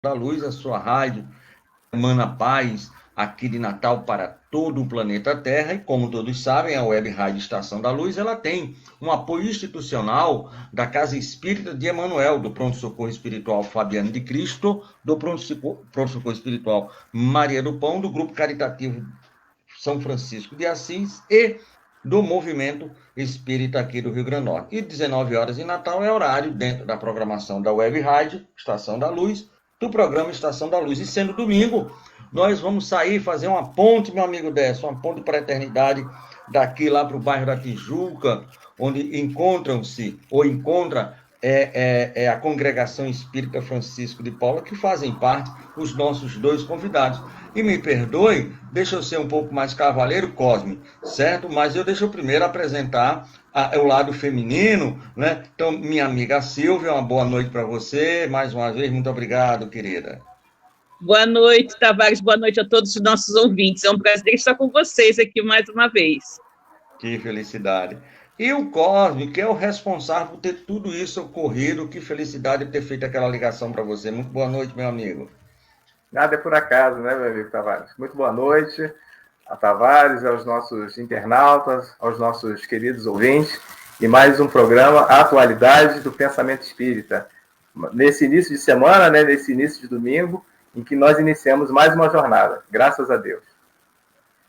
da Luz, a sua rádio emana paz aqui de Natal para todo o planeta Terra, e como todos sabem, a Web Rádio Estação da Luz, ela tem um apoio institucional da Casa Espírita de Emanuel, do Pronto Socorro Espiritual Fabiano de Cristo, do Pronto Socorro Espiritual Maria do Pão, do Grupo Caritativo São Francisco de Assis e do Movimento Espírita aqui do Rio Grande do Norte. E 19 horas em Natal é horário dentro da programação da Web Rádio Estação da Luz, do programa Estação da Luz. E sendo domingo, nós vamos sair, fazer uma ponte, meu amigo Décio, uma ponte para a eternidade, daqui lá para o bairro da Tijuca, onde encontram-se, ou encontra a Congregação Espírita Francisco de Paula, que fazem parte os nossos dois convidados. E me perdoe, deixa eu ser um pouco mais cavaleiro, Cosme, certo? Mas deixa eu primeiro apresentar o lado feminino, né? Então, minha amiga Silvia, uma boa noite para você. Mais uma vez, muito obrigado, querida. Boa noite, Tavares. Boa noite a todos os nossos ouvintes. É um prazer estar com vocês aqui mais uma vez. Que felicidade. E o Cosme, que é o responsável por ter tudo isso ocorrido. Que felicidade de ter feito aquela ligação para você. Muito boa noite, meu amigo. Nada é por acaso, né, meu amigo Tavares? Muito boa noite a Tavares, aos nossos internautas, aos nossos queridos ouvintes, e mais um programa Atualidade do Pensamento Espírita. Nesse início de semana, né, nesse início de domingo, em que nós iniciamos mais uma jornada, graças a Deus.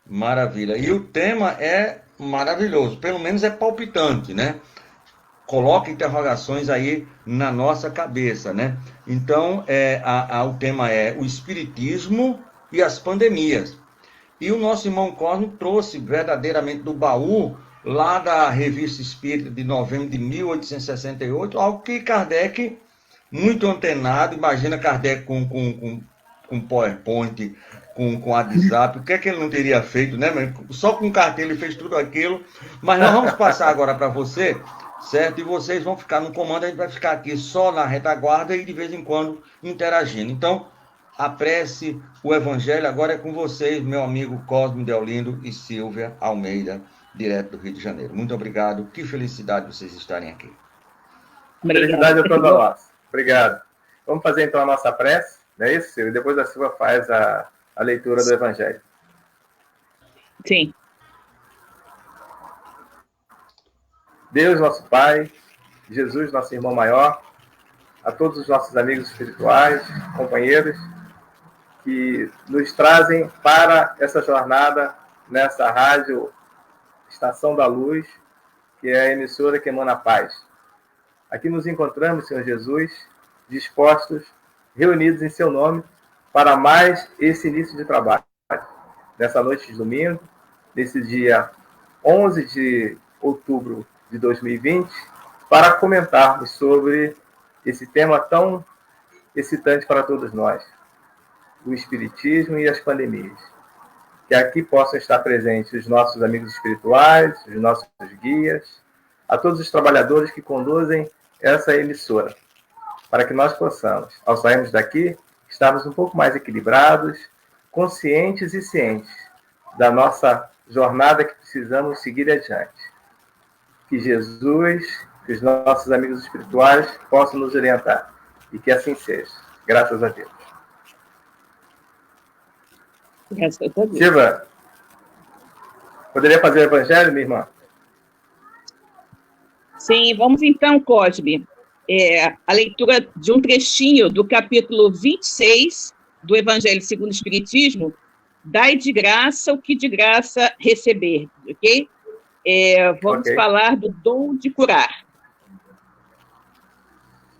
Maravilha. E o tema é maravilhoso, pelo menos é palpitante, né? Coloca interrogações aí na nossa cabeça, né? Então, o tema é o Espiritismo e as pandemias. E o nosso irmão Cosme trouxe verdadeiramente do baú, lá da Revista Espírita de novembro de 1868, algo que Kardec, muito antenado, imagina Kardec com PowerPoint, com WhatsApp, o que é que ele não teria feito, né? Só com carteira ele fez tudo aquilo. Mas nós vamos passar agora para você, certo? E vocês vão ficar no comando, a gente vai ficar aqui só na retaguarda e de vez em quando interagindo. Então, a prece, o evangelho agora é com vocês, meu amigo Cosme Deolindo e Silvia Almeida, direto do Rio de Janeiro. Muito obrigado, que felicidade vocês estarem aqui. Felicidade a toda nossa. Obrigado. Vamos fazer então a nossa prece, não é isso, Silvia? E depois a Silvia faz a leitura do evangelho. Sim. Deus, nosso Pai, Jesus, nosso irmão maior, a todos os nossos amigos espirituais, companheiros, que nos trazem para essa jornada nessa rádio Estação da Luz, que é a emissora que emana paz. Aqui nos encontramos, Senhor Jesus, dispostos, reunidos em seu nome, para mais esse início de trabalho. Nessa noite de domingo, nesse dia 11 de outubro de 2020, para comentarmos sobre esse tema tão excitante para todos nós, o Espiritismo e as pandemias. Que aqui possam estar presentes os nossos amigos espirituais, os nossos guias, a todos os trabalhadores que conduzem essa emissora, para que nós possamos, ao sairmos daqui, estarmos um pouco mais equilibrados, conscientes e cientes da nossa jornada que precisamos seguir adiante. Que Jesus, que os nossos amigos espirituais possam nos orientar, e que assim seja. Graças a Deus. Graças a Deus. Silva, poderia fazer o evangelho, minha irmã? Sim, vamos então, Cosme. A leitura de um trechinho do capítulo 26 do Evangelho segundo o Espiritismo, dai de graça o que de graça receber, ok? Vamos falar do dom de curar.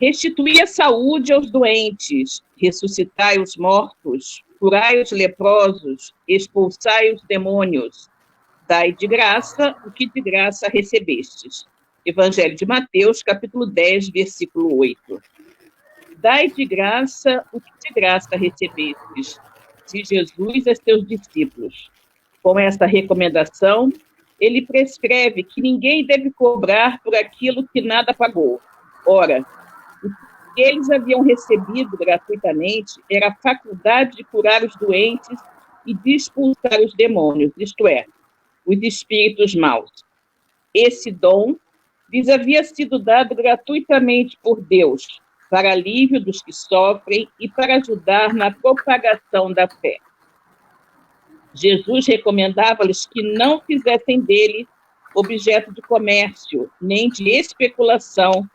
Restitui a saúde aos doentes, ressuscitai os mortos, curai os leprosos, expulsai os demônios, dai de graça o que de graça recebestes. Evangelho de Mateus, capítulo 10, versículo 8. Dai de graça o que de graça recebestes, diz Jesus a seus discípulos. Com esta recomendação, ele prescreve que ninguém deve cobrar por aquilo que nada pagou. Ora, o que eles haviam recebido gratuitamente era a faculdade de curar os doentes e de expulsar os demônios, isto é, os espíritos maus. Esse dom lhes havia sido dado gratuitamente por Deus, para alívio dos que sofrem e para ajudar na propagação da fé. Jesus recomendava-lhes que não fizessem dele objeto de comércio, nem de especulação,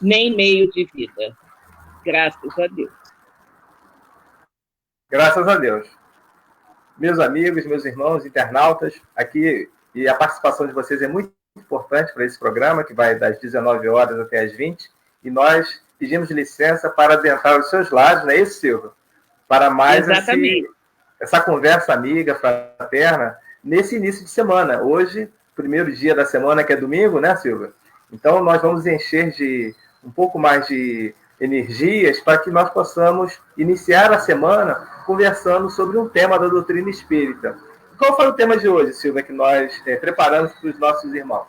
nem meio de vida. Graças a Deus. Graças a Deus. Meus amigos, meus irmãos, internautas, aqui, e a participação de vocês é muito importante para esse programa, que vai das 19 horas até as 20, e nós pedimos licença para adentrar os seus lares, não é isso, Silvia? Para mais essa conversa amiga, fraterna, nesse início de semana. Hoje, primeiro dia da semana, que é domingo, né, Silvia? Então, nós vamos encher de um pouco mais de energias para que nós possamos iniciar a semana conversando sobre um tema da doutrina espírita. Qual foi o tema de hoje, Silvia, que nós preparamos para os nossos irmãos?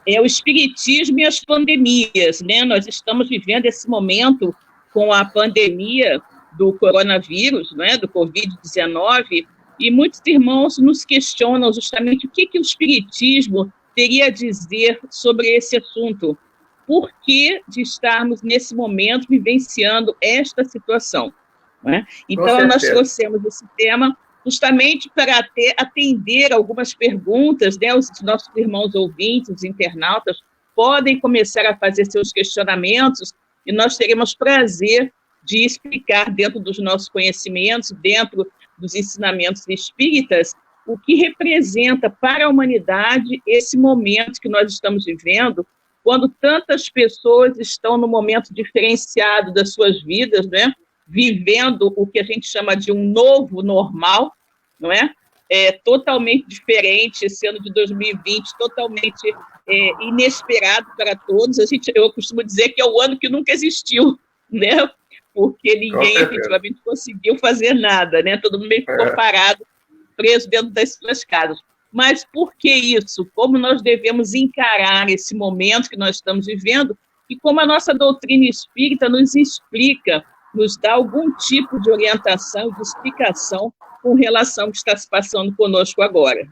É o espiritismo e as pandemias, né? Nós estamos vivendo esse momento com a pandemia do coronavírus, né, do Covid-19, e muitos irmãos nos questionam justamente o que o espiritismo teria a dizer sobre esse assunto. Por que de estarmos, nesse momento, vivenciando esta situação? Né? Então, nós trouxemos esse tema justamente para atender algumas perguntas, né? Os nossos irmãos ouvintes, os internautas, podem começar a fazer seus questionamentos e nós teremos prazer de explicar dentro dos nossos conhecimentos, dentro dos ensinamentos espíritas, o que representa para a humanidade esse momento que nós estamos vivendo, quando tantas pessoas estão no momento diferenciado das suas vidas, né? Vivendo o que a gente chama de um novo normal, não é? Totalmente diferente, esse ano de 2020, totalmente inesperado para todos. Eu costumo dizer que é o ano que nunca existiu, né? Porque ninguém efetivamente conseguiu fazer nada, né? Todo mundo meio ficou parado, preso dentro das suas casas. Mas por que isso? Como nós devemos encarar esse momento que nós estamos vivendo e como a nossa doutrina espírita nos explica, nos dá algum tipo de orientação, de explicação com relação ao que está se passando conosco agora.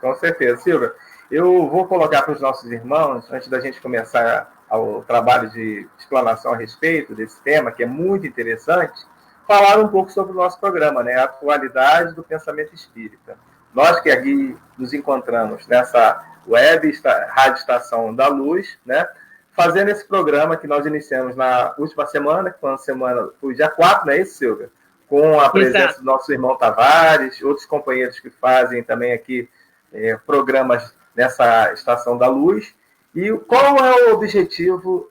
Com certeza, Silvia. Eu vou colocar para os nossos irmãos, antes da gente começar o trabalho de explanação a respeito desse tema, que é muito interessante, falar um pouco sobre o nosso programa, né? A atualidade do pensamento espírita. Nós que aqui nos encontramos nessa Rádio Estação da Luz, né? Fazendo esse programa que nós iniciamos na última semana, que foi o dia 4, não é isso, Silvia? Com a presença do nosso irmão Tavares, outros companheiros que fazem também aqui programas nessa Estação da Luz. E qual é o objetivo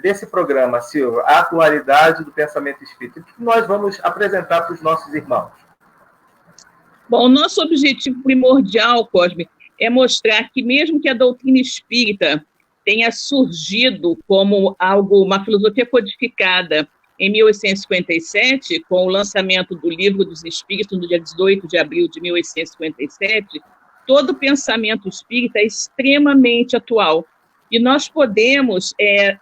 desse programa, Silvia? A atualidade do pensamento espírita. O que nós vamos apresentar para os nossos irmãos? Bom, o nosso objetivo primordial, Cosme, é mostrar que mesmo que a doutrina espírita tenha surgido como uma filosofia codificada em 1857, com o lançamento do Livro dos Espíritos, no dia 18 de abril de 1857, todo o pensamento espírita é extremamente atual. E nós podemos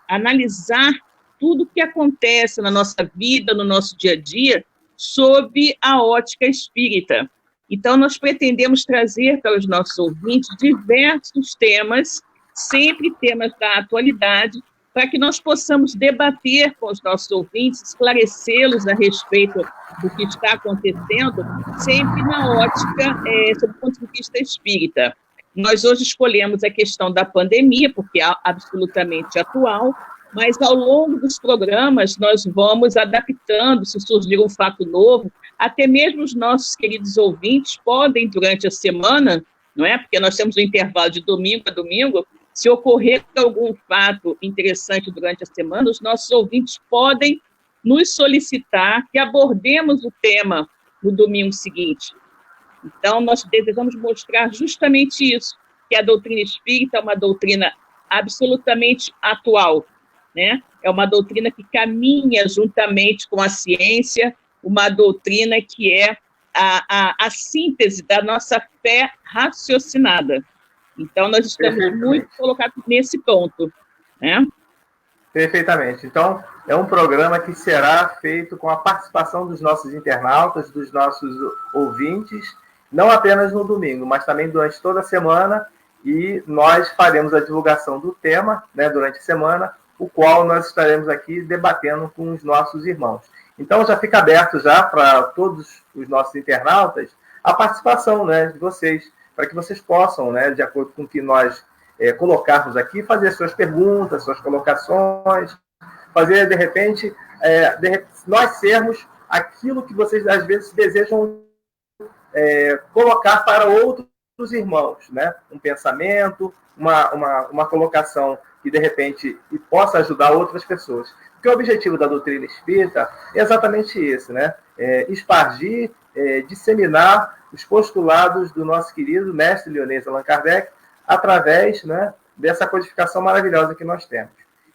analisar tudo o que acontece na nossa vida, no nosso dia a dia, sob a ótica espírita. Então, nós pretendemos trazer para os nossos ouvintes diversos temas, sempre temas da atualidade, para que nós possamos debater com os nossos ouvintes, esclarecê-los a respeito do que está acontecendo, sempre na ótica, sob o ponto de vista espírita. Nós hoje escolhemos a questão da pandemia, porque é absolutamente atual, mas ao longo dos programas nós vamos adaptando, se surgir um fato novo, até mesmo os nossos queridos ouvintes podem, durante a semana, não é? Porque nós temos um intervalo de domingo a domingo, se ocorrer algum fato interessante durante a semana, os nossos ouvintes podem nos solicitar que abordemos o tema no domingo seguinte. Então, nós desejamos mostrar justamente isso, que a doutrina espírita é uma doutrina absolutamente atual, né? É uma doutrina que caminha juntamente com a ciência, uma doutrina que é a síntese da nossa fé raciocinada. Então, nós estamos muito colocados nesse ponto, né? Perfeitamente. Então, é um programa que será feito com a participação dos nossos internautas, dos nossos ouvintes, não apenas no domingo, mas também durante toda a semana, e nós faremos a divulgação do tema, né, durante a semana, o qual nós estaremos aqui debatendo com os nossos irmãos. Então, já fica aberto já para todos os nossos internautas a participação, né, de vocês, para que vocês possam, né, de acordo com o que nós colocarmos aqui, fazer suas perguntas, suas colocações, fazer, de repente, nós sermos aquilo que vocês, às vezes, desejam colocar para outros irmãos, né? Um pensamento, uma colocação que, de repente, possa ajudar outras pessoas. Porque o objetivo da doutrina espírita é exatamente esse, né? Espargir, disseminar os postulados do nosso querido mestre Leonês Allan Kardec através, né, dessa codificação maravilhosa que nós temos.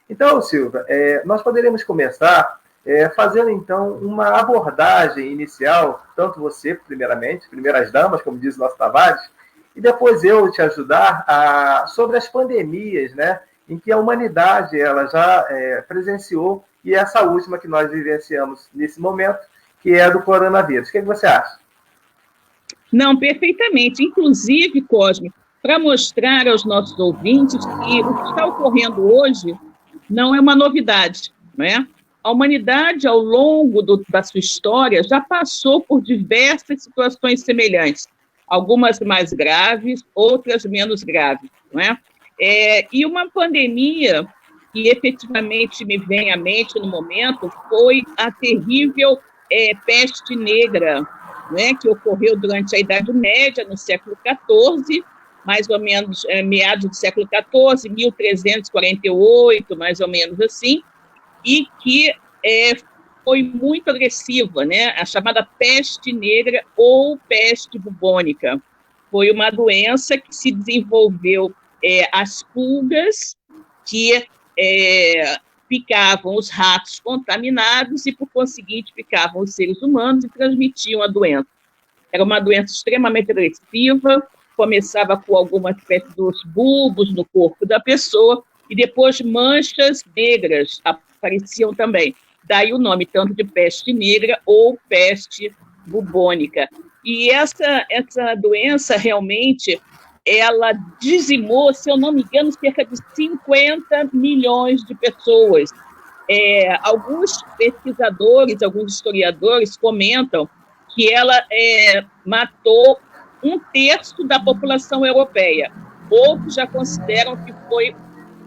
Então, Silvia, nós poderíamos começar fazendo, então, uma abordagem inicial, tanto você, primeiramente, primeiras damas, como diz o nosso Tavares, e depois eu te ajudar sobre as pandemias, né, em que a humanidade ela já presenciou, e essa última que nós vivenciamos nesse momento, que é a do coronavírus. O que você acha? Não, perfeitamente. Inclusive, Cosme, para mostrar aos nossos ouvintes que o que está ocorrendo hoje não é uma novidade, não é? A humanidade, ao longo da sua história, já passou por diversas situações semelhantes, algumas mais graves, outras menos graves, não é? E uma pandemia que efetivamente me vem à mente no momento foi a terrível peste negra, né, que ocorreu durante a Idade Média, no século XIV, mais ou menos meados do século XIV, 1348, mais ou menos assim, e que foi muito agressiva, né? A chamada peste negra ou peste bubônica. Foi uma doença que se desenvolveu as pulgas que picavam os ratos contaminados e, por conseguinte, picavam os seres humanos e transmitiam a doença. Era uma doença extremamente agressiva, começava com algumas espécies dos bulbos no corpo da pessoa e depois manchas negras apareciam também. Daí o nome tanto de peste negra ou peste bubônica. E essa doença realmente ela dizimou, se eu não me engano, cerca de 50 milhões de pessoas. Alguns pesquisadores, alguns historiadores comentam que ela matou 1/3 da população europeia. Outros já consideram que foi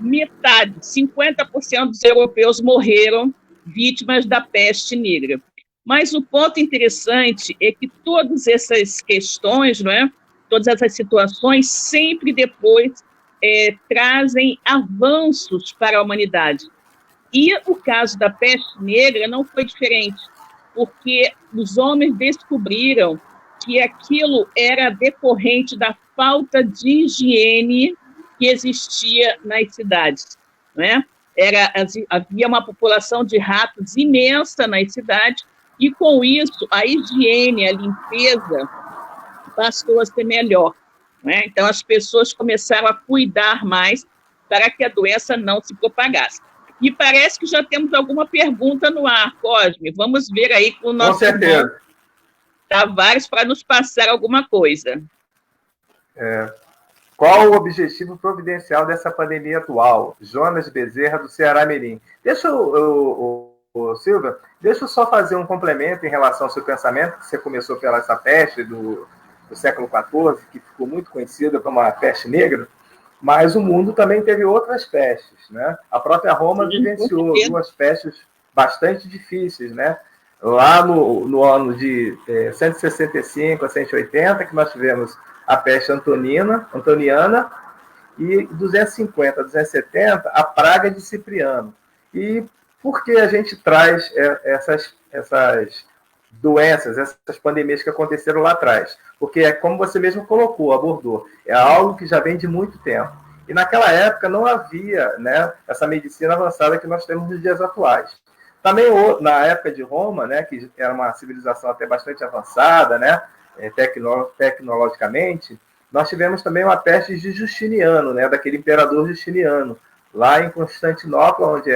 metade, 50% dos europeus morreram vítimas da peste negra. Mas o ponto interessante é que todas essas questões, não é? Todas essas situações sempre depois trazem avanços para a humanidade. E o caso da peste negra não foi diferente, porque os homens descobriram que aquilo era decorrente da falta de higiene que existia nas cidades, não é? Havia uma população de ratos imensa nas cidades, e com isso a higiene, a limpeza passou a ser melhor, não é? Então as pessoas começaram a cuidar mais para que a doença não se propagasse. E parece que já temos alguma pergunta no ar, Cosme. Vamos ver aí com o nosso irmão Tavares para nos passar alguma coisa. Qual o objetivo providencial dessa pandemia atual? Jonas Bezerra, do Ceará Mirim. Deixa Silvia, deixa eu só fazer um complemento em relação ao seu pensamento, que você começou pela essa peste do século XIV, que ficou muito conhecida como a peste negra, mas o mundo também teve outras pestes, né? A própria Roma vivenciou 2 pestes bastante difíceis, né? Lá no ano de 165 a 180, que nós tivemos a peste antoniana, e 250 a 270, a praga de Cipriano. E por que a gente traz essas doenças, essas pandemias que aconteceram lá atrás? Porque, como você mesmo abordou, é algo que já vem de muito tempo. E naquela época não havia, né, essa medicina avançada que nós temos nos dias atuais. Também na época de Roma, né, que era uma civilização até bastante avançada, né, tecnologicamente, nós tivemos também uma peste de Justiniano, né, daquele imperador Justiniano, lá em Constantinopla, onde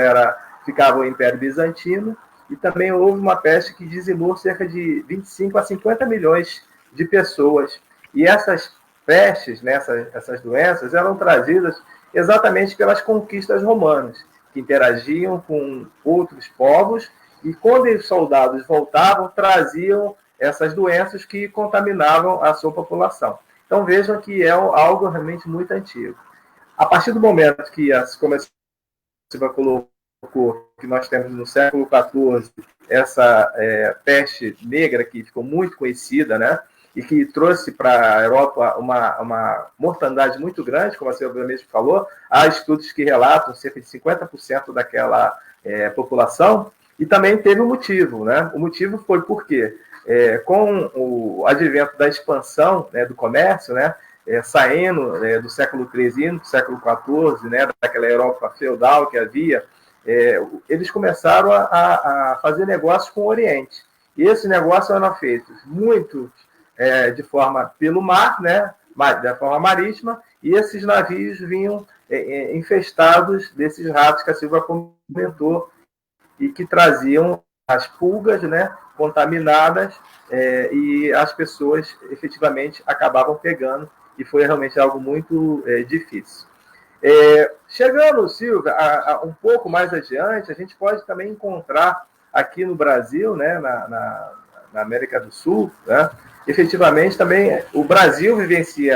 ficava o Império Bizantino, e também houve uma peste que dizimou cerca de 25 a 50 milhões de pessoas. E essas pestes, né, essas doenças, eram trazidas exatamente pelas conquistas romanas. que interagiam com outros povos, e quando os soldados voltavam, traziam essas doenças que contaminavam a sua população. Então vejam que é algo realmente muito antigo. A partir do momento que, como você colocou, que nós temos no século XIV essa peste negra que ficou muito conhecida, né? E que trouxe para a Europa uma mortandade muito grande, como a senhora mesmo falou. Há estudos que relatam cerca de 50% daquela população, e também teve um motivo, né? O motivo foi porque, com o advento da expansão, né, do comércio, né, saindo do século XIII, indo do século XIV, né, daquela Europa feudal que havia, eles começaram a fazer negócios com o Oriente. E esses negócios eram feitos muito de forma pelo mar, né, da forma marítima, e esses navios vinham infestados desses ratos que a Silvia comentou, e que traziam as pulgas, né, contaminadas, e as pessoas efetivamente acabavam pegando, e foi realmente algo muito difícil. Chegando, Silvia, um pouco mais adiante, a gente pode também encontrar aqui no Brasil, né, na América do Sul, né, efetivamente também o Brasil vivencia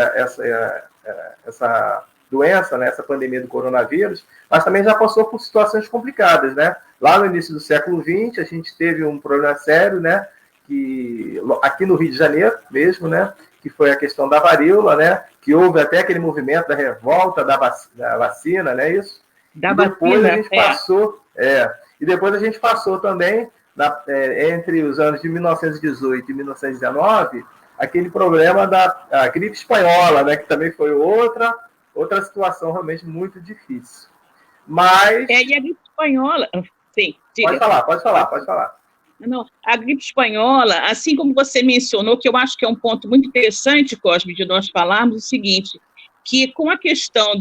essa doença, né, essa pandemia do coronavírus, mas também já passou por situações complicadas, né? Lá no início do século XX, a gente teve um problema sério, né, que aqui no Rio de Janeiro mesmo, né, que foi a questão da varíola, né, que houve até aquele movimento da revolta da vacina, né, isso? Da vacina, e depois a gente passou também, entre os anos de 1918 e 1919, aquele problema da gripe espanhola, né, que também foi outra situação realmente muito difícil. Mas... e a gripe espanhola... Sim, diga. Pode falar. Não, a gripe espanhola, assim como você mencionou, que eu acho que é um ponto muito interessante, Cosme, de nós falarmos o seguinte, que com a questão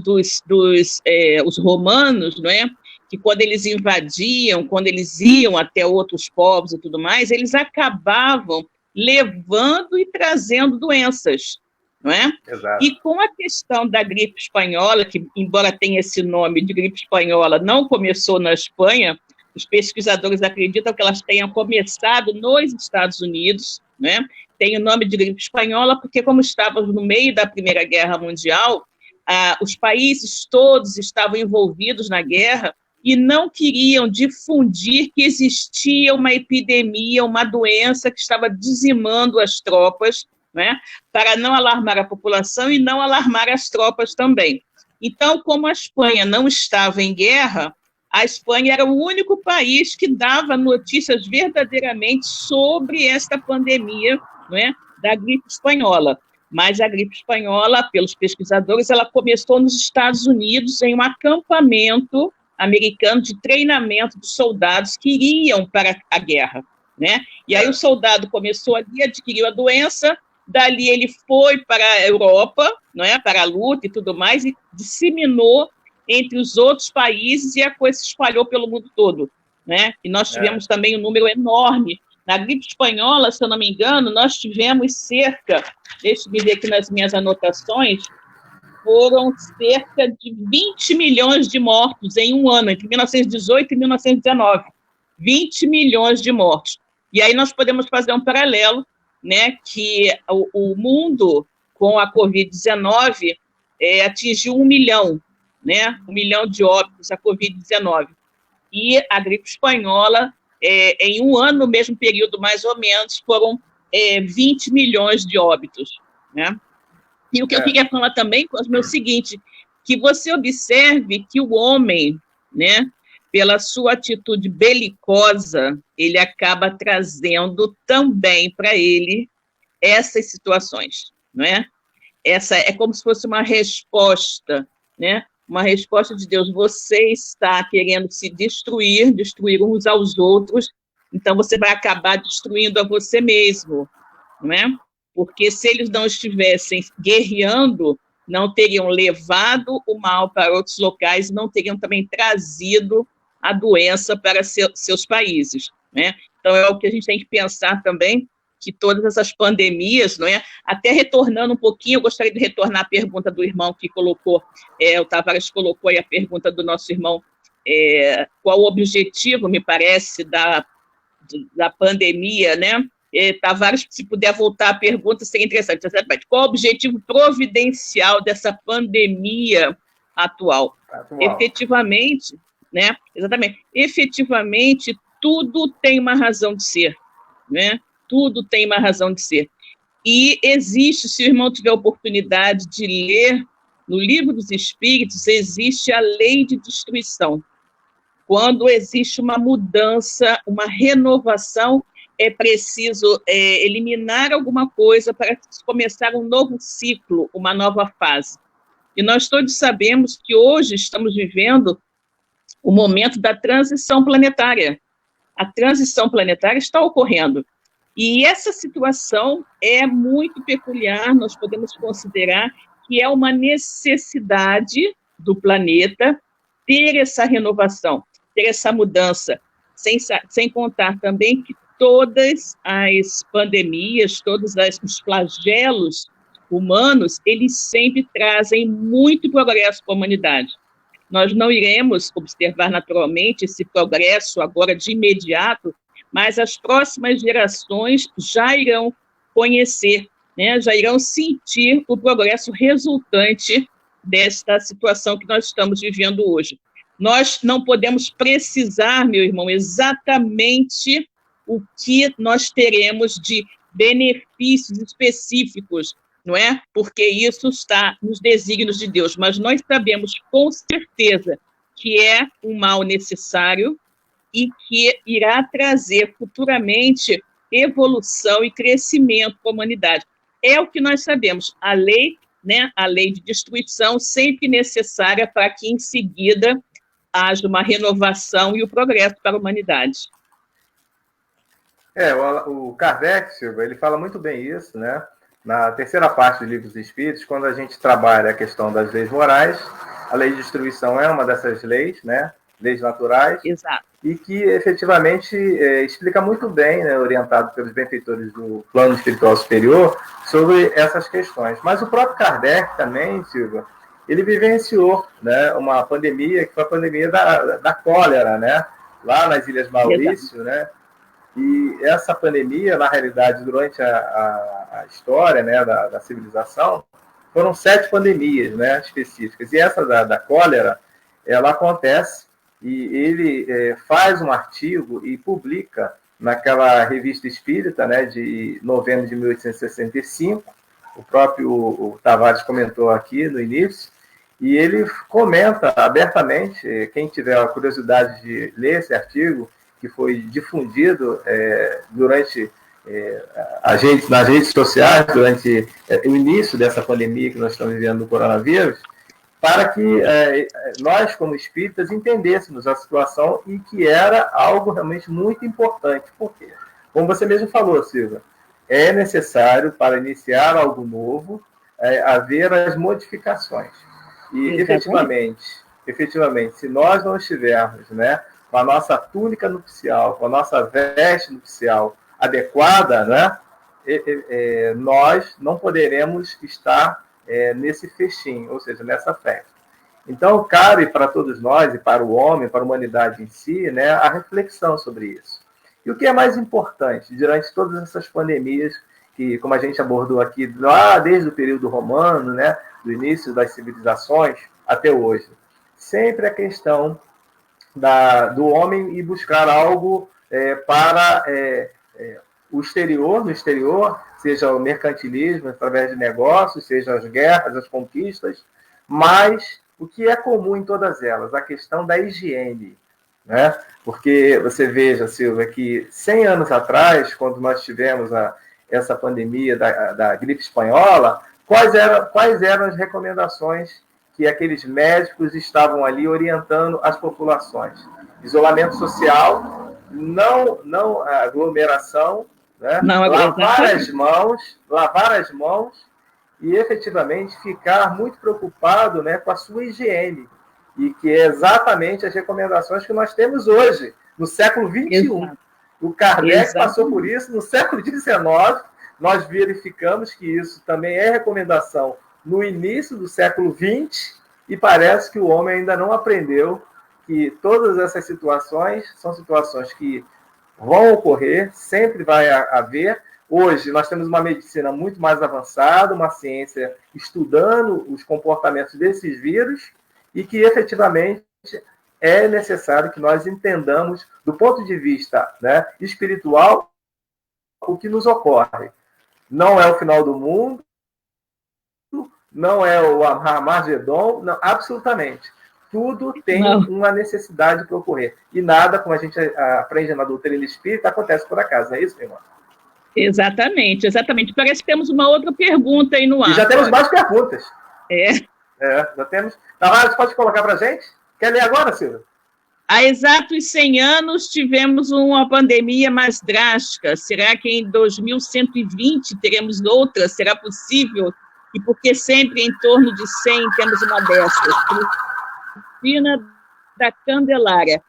os romanos, não é? Que quando eles invadiam, quando eles iam até outros povos e tudo mais, eles acabavam levando e trazendo doenças, não é? Exato. E com a questão da gripe espanhola, que embora tenha esse nome de gripe espanhola, não começou na Espanha, os pesquisadores acreditam que elas tenham começado nos Estados Unidos, né? Tem o nome de gripe espanhola porque, como estávamos no meio da Primeira Guerra Mundial, os países todos estavam envolvidos na guerra e não queriam difundir que existia uma epidemia, uma doença que estava dizimando as tropas, né? Para não alarmar a população e não alarmar as tropas também. Então, como a Espanha não estava em guerra, a Espanha era o único país que dava notícias verdadeiramente sobre esta pandemia, não é, da gripe espanhola. Mas a gripe espanhola, pelos pesquisadores, ela começou nos Estados Unidos em um acampamento americano de treinamento de soldados que iriam para a guerra, né? E aí o soldado começou ali, adquiriu a doença, dali ele foi para a Europa, não é, para a luta e tudo mais, e disseminou entre os outros países, e a coisa se espalhou pelo mundo todo, né? E nós tivemos também um número enorme. Na gripe espanhola, se eu não me engano, nós tivemos cerca, deixa-me ver aqui nas minhas anotações, foram cerca de 20 milhões de mortos em um ano, entre 1918 e 1919. 20 milhões de mortos. E aí nós podemos fazer um paralelo, né, que o mundo, com a Covid-19, atingiu 1 milhão, né, 1 milhão de óbitos a Covid-19. E a gripe espanhola, em um ano, no mesmo período, mais ou menos, foram 20 milhões de óbitos, né? E o que eu queria falar também, Cosme, é o seguinte, que você observe que o homem, né, pela sua atitude belicosa, ele acaba trazendo também para ele essas situações, não é? Essa é como se fosse uma resposta, né? Uma resposta de Deus. Você está querendo se destruir uns aos outros, então você vai acabar destruindo a você mesmo, não é? Porque se eles não estivessem guerreando, não teriam levado o mal para outros locais, não teriam também trazido a doença para seus países, né? Então, é o que a gente tem que pensar também, que todas essas pandemias, não é? Até retornando um pouquinho, eu gostaria de retornar à pergunta do irmão que colocou, o Tavares colocou aí a pergunta do nosso irmão qual o objetivo, me parece, da pandemia, né? Tavares, se puder voltar à pergunta, seria interessante. Qual o objetivo providencial dessa pandemia atual? Efetivamente, né? Exatamente. Efetivamente, tudo tem uma razão de ser, né? Tudo tem uma razão de ser. E existe, se o irmão tiver oportunidade de ler, no Livro dos Espíritos, existe a lei de destruição. Quando existe uma mudança, uma renovação, é preciso eliminar alguma coisa para começar um novo ciclo, uma nova fase. E nós todos sabemos que hoje estamos vivendo o momento da transição planetária. A transição planetária está ocorrendo. E essa situação é muito peculiar, nós podemos considerar que é uma necessidade do planeta ter essa renovação, ter essa mudança, sem contar também que todas as pandemias, todos os flagelos humanos, eles sempre trazem muito progresso para a humanidade. Nós não iremos observar naturalmente esse progresso agora de imediato, mas as próximas gerações já irão conhecer, né, já irão sentir o progresso resultante desta situação que nós estamos vivendo hoje. Nós não podemos precisar, meu irmão, exatamente o que nós teremos de benefícios específicos, não é? Porque isso está nos desígnios de Deus, mas nós sabemos com certeza que é um mal necessário e que irá trazer futuramente evolução e crescimento para a humanidade. É o que nós sabemos, a lei, né, a lei de destruição sempre necessária para que em seguida haja uma renovação e o progresso para a humanidade. O Kardec, Silvia, ele fala muito bem isso, né? Na terceira parte do Livro dos Espíritos, quando a gente trabalha a questão das leis morais, a lei de destruição é uma dessas leis, né? Leis naturais. Exato. E que efetivamente explica muito bem, né, orientado pelos benfeitores do plano espiritual superior, sobre essas questões. Mas o próprio Kardec também, Silvia, ele vivenciou, né, uma pandemia, que foi a pandemia da cólera, né, lá nas Ilhas Maurício, né, e essa pandemia, na realidade, durante a história, né, da civilização, foram 7 pandemias, né, específicas, e essa da cólera, ela acontece, e ele faz um artigo e publica naquela revista espírita, né, de novembro de 1865, o próprio Tavares comentou aqui no início, e ele comenta abertamente, quem tiver a curiosidade de ler esse artigo, que foi difundido durante nas redes sociais, durante o início dessa pandemia que nós estamos vivendo do coronavírus, para que nós, como espíritas, entendêssemos a situação e que era algo realmente muito importante. Por quê? Como você mesmo falou, Silvia, é necessário, para iniciar algo novo, haver as modificações. E, efetivamente, se nós não estivermos, né, com a nossa túnica nupcial, com a nossa veste nupcial adequada, né, nós não poderemos estar nesse festim, ou seja, nessa festa. Então, cabe para todos nós, e para o homem, para a humanidade em si, né, a reflexão sobre isso. E o que é mais importante, durante todas essas pandemias, que, como a gente abordou aqui, lá desde o período romano, né, do início das civilizações até hoje, sempre a questão do homem ir buscar algo para o exterior, no exterior, seja o mercantilismo através de negócios, seja as guerras, as conquistas, mas o que é comum em todas elas, a questão da higiene, né? Porque você veja, Silvia, que 100 anos atrás, quando nós tivemos essa pandemia da gripe espanhola, quais eram as recomendações que aqueles médicos estavam ali orientando as populações? Isolamento social, não aglomeração, né? Lavar as mãos e efetivamente ficar muito preocupado, né, com a sua higiene, e que é exatamente as recomendações que nós temos hoje, no século XXI. Exato. O Kardec passou por isso no século XIX, nós verificamos que isso também é recomendação no início do século XX, e parece que o homem ainda não aprendeu que todas essas situações são situações que vão ocorrer, sempre vai haver. Hoje, nós temos uma medicina muito mais avançada, uma ciência estudando os comportamentos desses vírus e que, efetivamente, é necessário que nós entendamos, do ponto de vista, né, espiritual, o que nos ocorre. Não é o final do mundo, não é o Armagedon, não, absolutamente. Tudo tem uma necessidade para ocorrer. E nada, como a gente aprende na doutrina espírita, acontece por acaso, não é isso, meu irmão? Exatamente, exatamente. Parece que temos uma outra pergunta aí no ar. E já temos mais perguntas. Já temos. Tavares, pode colocar para a gente? Quer ler agora, Silvia? Há exatos 100 anos tivemos uma pandemia mais drástica. Será que em 2120 teremos outra? Será possível? E por que sempre em torno de 100 temos uma dessas? Cristina da Candelária.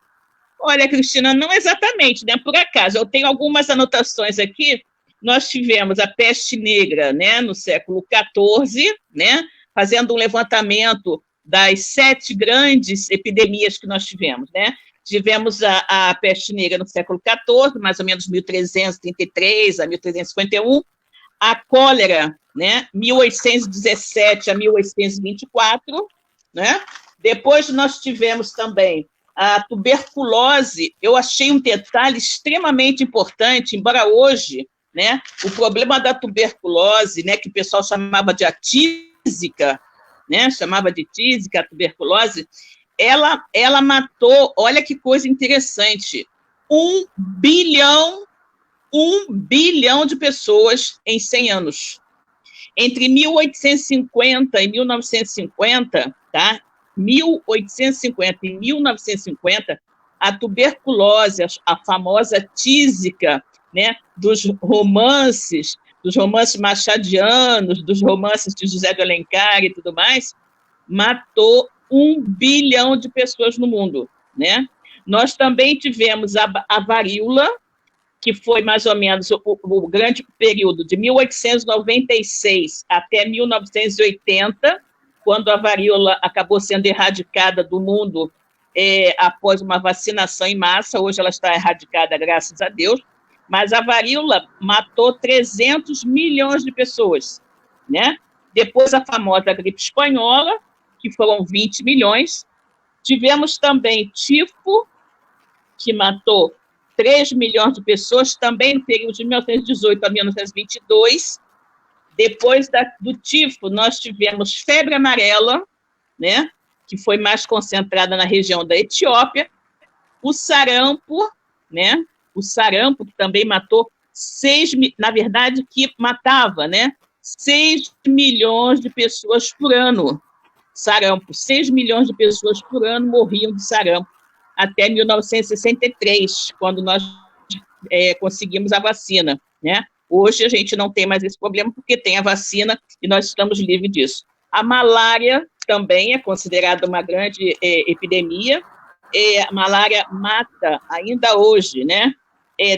Olha, Cristina, não exatamente, né? Por acaso, eu tenho algumas anotações aqui. Nós tivemos a peste negra, né, no século XIV, né, fazendo um levantamento das 7 grandes epidemias que nós tivemos, né? Tivemos a peste negra no século XIV, mais ou menos 1333 a 1351, a cólera, né, 1817 a 1824, né? Depois nós tivemos também a tuberculose. Eu achei um detalhe extremamente importante, embora hoje, né, o problema da tuberculose, né, que o pessoal chamava de atísica, né, chamava de tísica, a tuberculose, ela matou, olha que coisa interessante, 1 bilhão de pessoas em 100 anos. Entre 1850 e 1950, tá? 1850 e 1950, a tuberculose, a famosa tísica, né, dos romances machadianos, dos romances de José de Alencar e tudo mais, matou 1 bilhão de pessoas no mundo, né? Nós também tivemos a varíola, que foi mais ou menos o grande período de 1896 até 1980, quando a varíola acabou sendo erradicada do mundo após uma vacinação em massa. Hoje ela está erradicada, graças a Deus, mas a varíola matou 300 milhões de pessoas, né? Depois a famosa gripe espanhola, que foram 20 milhões. Tivemos também tifo, que matou 3 milhões de pessoas, também no período de 1918 a 1922. Depois do tifo, nós tivemos febre amarela, né, que foi mais concentrada na região da Etiópia, o sarampo, né, o sarampo, que também matou 6 milhões de pessoas por ano. Sarampo, 6 milhões de pessoas por ano morriam de sarampo, até 1963, quando nós conseguimos a vacina, né? Hoje a gente não tem mais esse problema, porque tem a vacina e nós estamos livres disso. A malária também é considerada uma grande epidemia. A malária mata ainda hoje, né?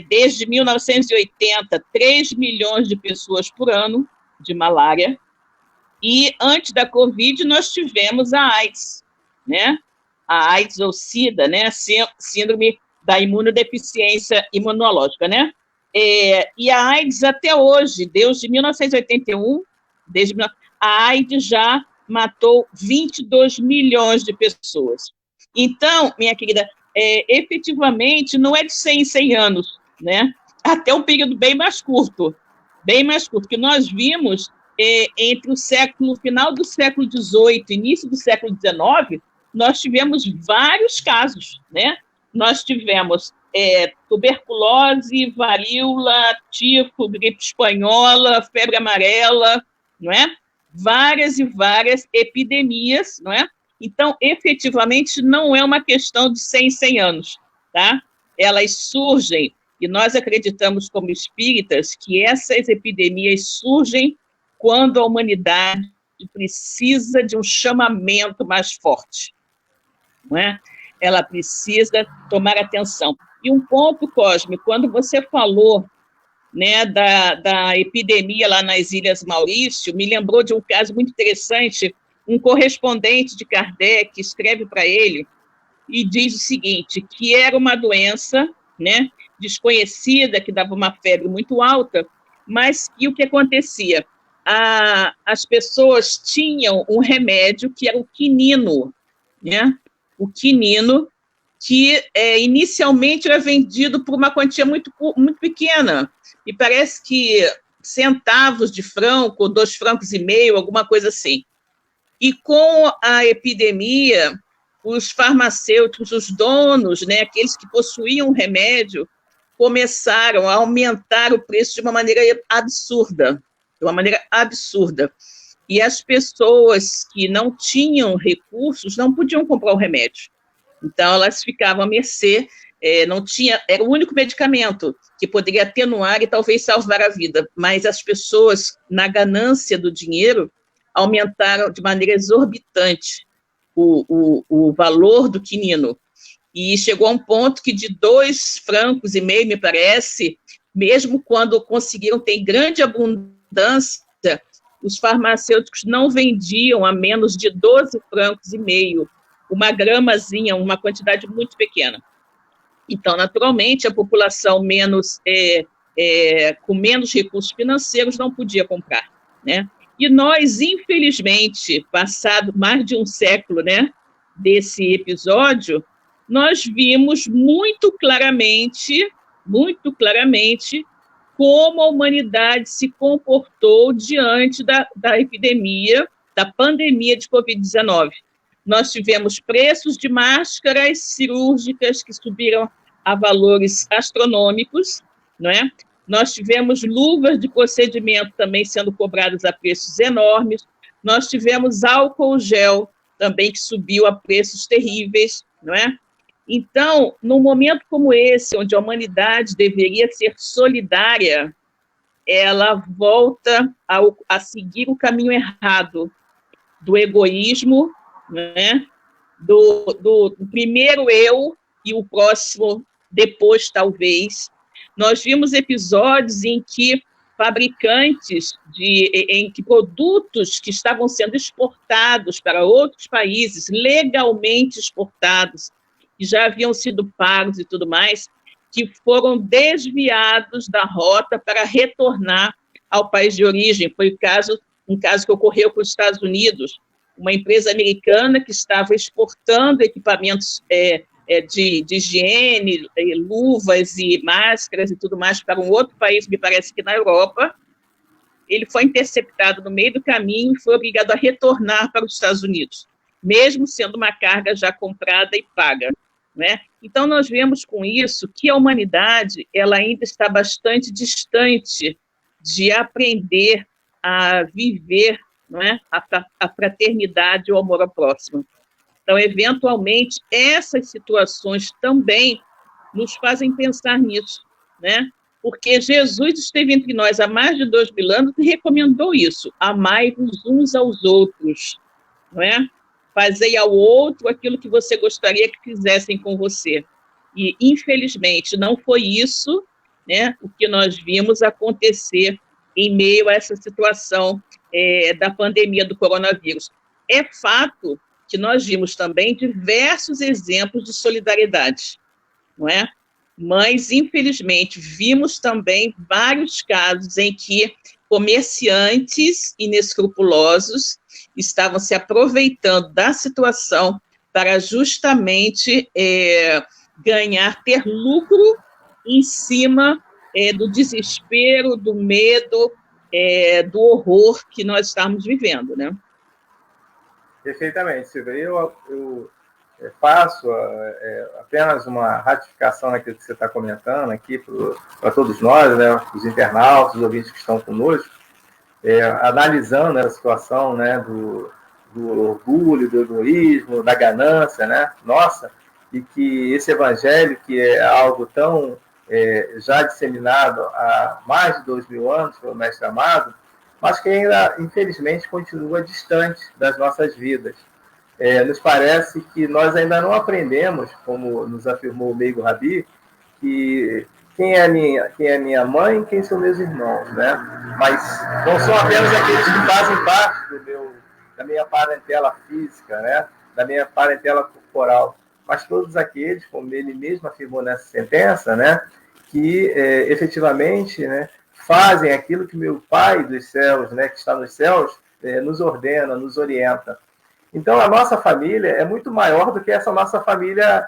Desde 1980, 3 milhões de pessoas por ano de malária. E antes da Covid, nós tivemos a AIDS, né? A AIDS ou SIDA, né? Síndrome da imunodeficiência imunológica, né? E a AIDS até hoje, desde 1981, a AIDS já matou 22 milhões de pessoas. Então, minha querida, efetivamente, não é de 100 em 100 anos, né? Até um período bem mais curto, que nós vimos entre o final do século XVIII, início do século XIX, nós tivemos vários casos, né? Nós tivemos tuberculose, varíola, tifo, gripe espanhola, febre amarela, não é? Várias e várias epidemias, não é? Então, efetivamente, não é uma questão de 100 em 100 anos, tá? Elas surgem, e nós acreditamos como espíritas que essas epidemias surgem quando a humanidade precisa de um chamamento mais forte, não é? Ela precisa tomar atenção. E um ponto, Cosme, quando você falou, né, da epidemia lá nas Ilhas Maurício, me lembrou de um caso muito interessante. Um correspondente de Kardec escreve para ele e diz o seguinte, que era uma doença, né, desconhecida, que dava uma febre muito alta, mas que o que acontecia? As pessoas tinham um remédio que era o quinino, né? O quinino, que inicialmente era vendido por uma quantia muito, muito pequena, e parece que centavos de franco, 2,5 francos, alguma coisa assim. E com a epidemia, os farmacêuticos, os donos, né, aqueles que possuíam o remédio, começaram a aumentar o preço de uma maneira absurda, E as pessoas que não tinham recursos não podiam comprar o remédio. Então, elas ficavam à mercê, não tinha, era o único medicamento que poderia atenuar e talvez salvar a vida, mas as pessoas, na ganância do dinheiro, aumentaram de maneira exorbitante o valor do quinino. E chegou a um ponto que de 2,5 francos, me parece, mesmo quando conseguiram ter grande abundância, os farmacêuticos não vendiam a menos de 12,5 francos, uma gramazinha, uma quantidade muito pequena. Então, naturalmente, a população com menos recursos financeiros não podia comprar, né? E nós, infelizmente, passado mais de um século, né, desse episódio, nós vimos muito claramente como a humanidade se comportou diante da epidemia, da pandemia de Covid-19. Nós tivemos preços de máscaras cirúrgicas que subiram a valores astronômicos, não é? Nós tivemos luvas de procedimento também sendo cobradas a preços enormes, nós tivemos álcool gel também que subiu a preços terríveis, não é? Então, num momento como esse, onde a humanidade deveria ser solidária, ela volta a seguir o caminho errado do egoísmo, né? do primeiro eu e o próximo depois, talvez. Nós vimos episódios em que fabricantes em que produtos que estavam sendo exportados para outros países, legalmente exportados, que já haviam sido pagos e tudo mais, que foram desviados da rota para retornar ao país de origem. Foi um caso que ocorreu com os Estados Unidos, uma empresa americana que estava exportando equipamentos de higiene, luvas e máscaras e tudo mais para um outro país, me parece que na Europa. Ele foi interceptado no meio do caminho e foi obrigado a retornar para os Estados Unidos, mesmo sendo uma carga já comprada e paga, né? Então, nós vemos com isso que a humanidade ela ainda está bastante distante de aprender a viver, não é? A fraternidade e o amor ao próximo. Então, eventualmente, essas situações também nos fazem pensar nisso, né? Porque Jesus esteve entre nós há mais de 2.000 anos e recomendou isso: amai-vos uns aos outros, não é? Fazei ao outro aquilo que você gostaria que fizessem com você. E, infelizmente, não foi isso, né, o que nós vimos acontecer em meio a essa situação da pandemia do coronavírus. É fato que nós vimos também diversos exemplos de solidariedade, não é? Mas, infelizmente, vimos também vários casos em que comerciantes inescrupulosos estavam se aproveitando da situação para justamente ter lucro em cima do desespero, do medo, do horror que nós estamos vivendo, né? Perfeitamente, Silvia. Eu faço apenas uma ratificação naquilo que você está comentando aqui para todos nós, né, os internautas, os ouvintes que estão conosco, analisando a situação, né, do orgulho, do egoísmo, da ganância, né, nossa, e que esse evangelho, que é algo tão já disseminado há mais de 2.000 anos pelo Mestre Amado, mas que ainda, infelizmente, continua distante das nossas vidas. Nos parece que nós ainda não aprendemos, como nos afirmou o Meigo Rabi, que quem é minha mãe, quem são meus irmãos, né? Mas não são apenas aqueles que fazem parte da minha parentela física, né? Da minha parentela corporal, mas todos aqueles, como ele mesmo afirmou nessa sentença, né, que efetivamente, né, fazem aquilo que meu Pai dos céus, né, que está nos céus, nos ordena, nos orienta. Então, a nossa família é muito maior do que essa nossa família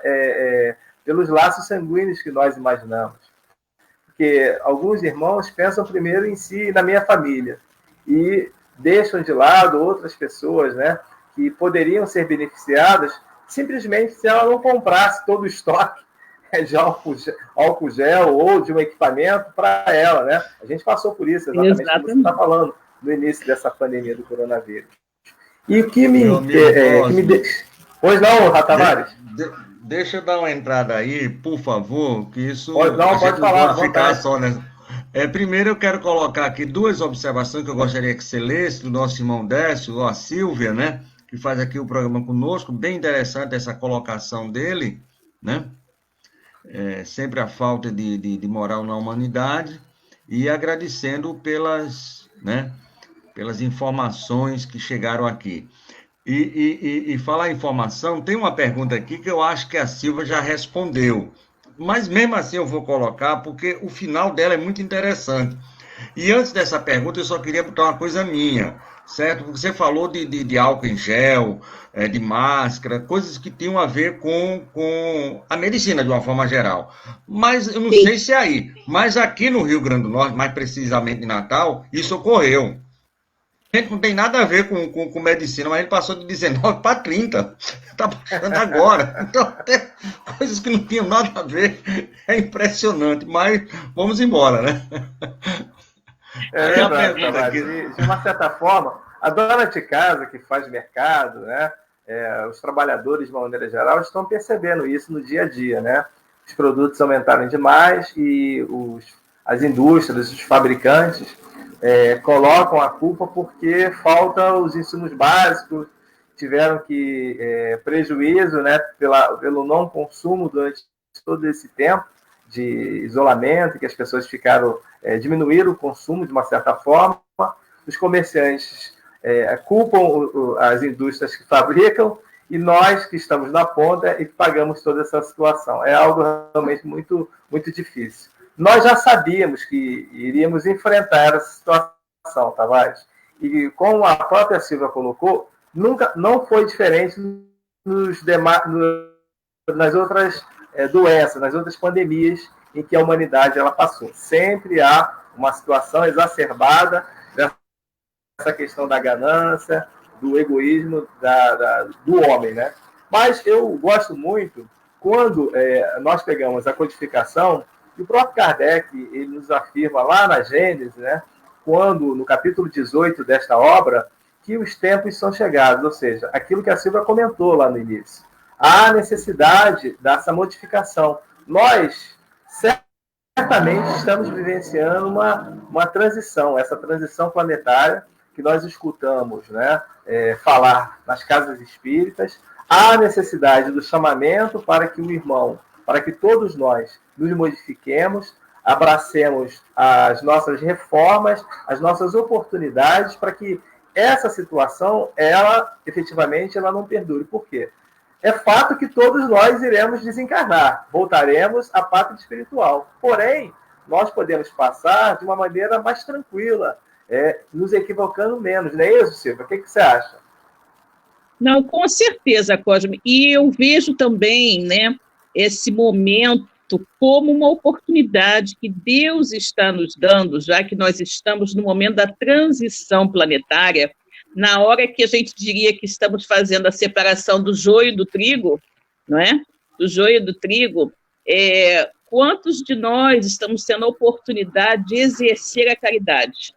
pelos laços sanguíneos que nós imaginamos. Porque alguns irmãos pensam primeiro em si e na minha família e deixam de lado outras pessoas, né, que poderiam ser beneficiadas simplesmente se ela não comprasse todo o estoque de álcool gel ou de um equipamento para ela, né? A gente passou por isso, exatamente como você está falando no início dessa pandemia do coronavírus. E o que me deixa... Pois não, Ratavares? Deixa eu dar uma entrada aí, por favor, que isso... Pode falar, pode ficar só nessa... primeiro eu quero colocar aqui duas observações que eu gostaria que você lesse, do nosso irmão Décio, a Silvia, né? Que faz aqui o programa conosco, bem interessante essa colocação dele, né? Sempre a falta de moral na humanidade, e agradecendo pelas informações que chegaram aqui. E falar em informação, tem uma pergunta aqui que eu acho que a Silvia já respondeu, mas mesmo assim eu vou colocar, porque o final dela é muito interessante. E antes dessa pergunta, eu só queria botar uma coisa minha, certo? Porque você falou de álcool em gel, de máscara, coisas que tinham a ver com a medicina, de uma forma geral. Mas eu não sei se é aí, mas aqui no Rio Grande do Norte, mais precisamente em Natal, isso ocorreu. A gente não tem nada a ver com medicina, mas ele passou de 19 para 30. Está passando agora. Então, até coisas que não tinham nada a ver. É impressionante, mas vamos embora, né? De uma certa forma, a dona de casa que faz mercado, né, os trabalhadores, de uma maneira geral, estão percebendo isso no dia a dia, né? Os produtos aumentaram demais e as indústrias, os fabricantes, colocam a culpa porque faltam os insumos básicos, tiveram que prejuízo, né, pelo não consumo durante todo esse tempo de isolamento, que as pessoas diminuíram o consumo de uma certa forma. Os comerciantes culpam as indústrias que fabricam e nós que estamos na ponta e que pagamos toda essa situação. É algo realmente muito, muito difícil. Nós já sabíamos que iríamos enfrentar essa situação, Tavares. E como a própria Silvia colocou, não foi diferente nas outras doenças, nas outras pandemias em que a humanidade ela passou. Sempre há uma situação exacerbada dessa questão da ganância, do egoísmo do homem, né? Mas eu gosto muito quando nós pegamos a codificação, e o próprio Kardec ele nos afirma lá na Gênesis, né, quando, no capítulo 18 desta obra, que os tempos são chegados, ou seja, aquilo que a Silvia comentou lá no início. Há necessidade dessa modificação. Nós, certamente, estamos vivenciando uma transição, essa transição planetária que nós escutamos, né, falar nas casas espíritas. Há necessidade do chamamento para que o irmão, para que todos nós nos modifiquemos, abracemos as nossas reformas, as nossas oportunidades, para que essa situação, efetivamente, ela não perdure. Por quê? É fato que todos nós iremos desencarnar, voltaremos à pátria espiritual. Porém, nós podemos passar de uma maneira mais tranquila, nos equivocando menos. Não é isso, Silvia? O que você acha? Não, com certeza, Cosme. E eu vejo também, né, esse momento como uma oportunidade que Deus está nos dando, já que nós estamos no momento da transição planetária, na hora que a gente diria que estamos fazendo a separação do joio e do trigo, não é? Do joio e do trigo, quantos de nós estamos tendo a oportunidade de exercer a caridade?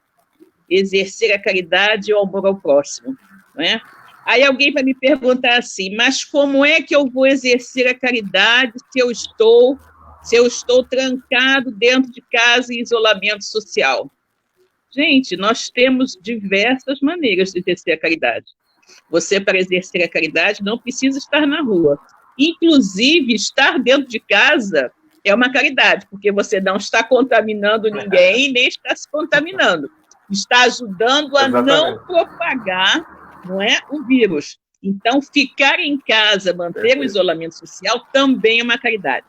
Exercer a caridade e o amor ao próximo, não é? Aí alguém vai me perguntar assim, mas como é que eu vou exercer a caridade se eu estou trancado dentro de casa em isolamento social? Gente, nós temos diversas maneiras de exercer a caridade. Você, para exercer a caridade, não precisa estar na rua. Inclusive, estar dentro de casa é uma caridade, porque você não está contaminando ninguém, nem está se contaminando. Está ajudando a não propagar, não é, o vírus. Então, ficar em casa, manter o isolamento social, também é uma caridade.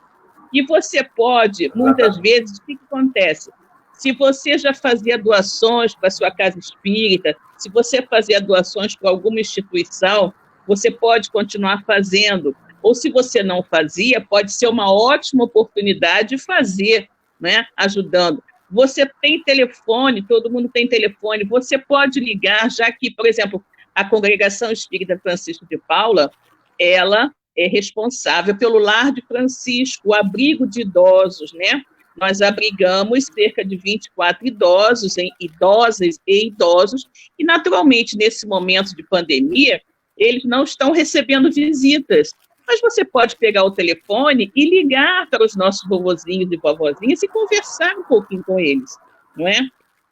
E você pode, muitas vezes, o que acontece? Se você já fazia doações para a sua casa espírita, se você fazia doações para alguma instituição, você pode continuar fazendo. Ou se você não fazia, pode ser uma ótima oportunidade de fazer, né, ajudando. Você tem telefone, todo mundo tem telefone, você pode ligar, já que, por exemplo, a Congregação Espírita Francisco de Paula, ela é responsável pelo Lar de Francisco, o abrigo de idosos, né? Nós abrigamos cerca de 24 idosas e idosos, e, naturalmente, nesse momento de pandemia, eles não estão recebendo visitas. Mas você pode pegar o telefone e ligar para os nossos vovozinhos e vovozinhas e conversar um pouquinho com eles, não é?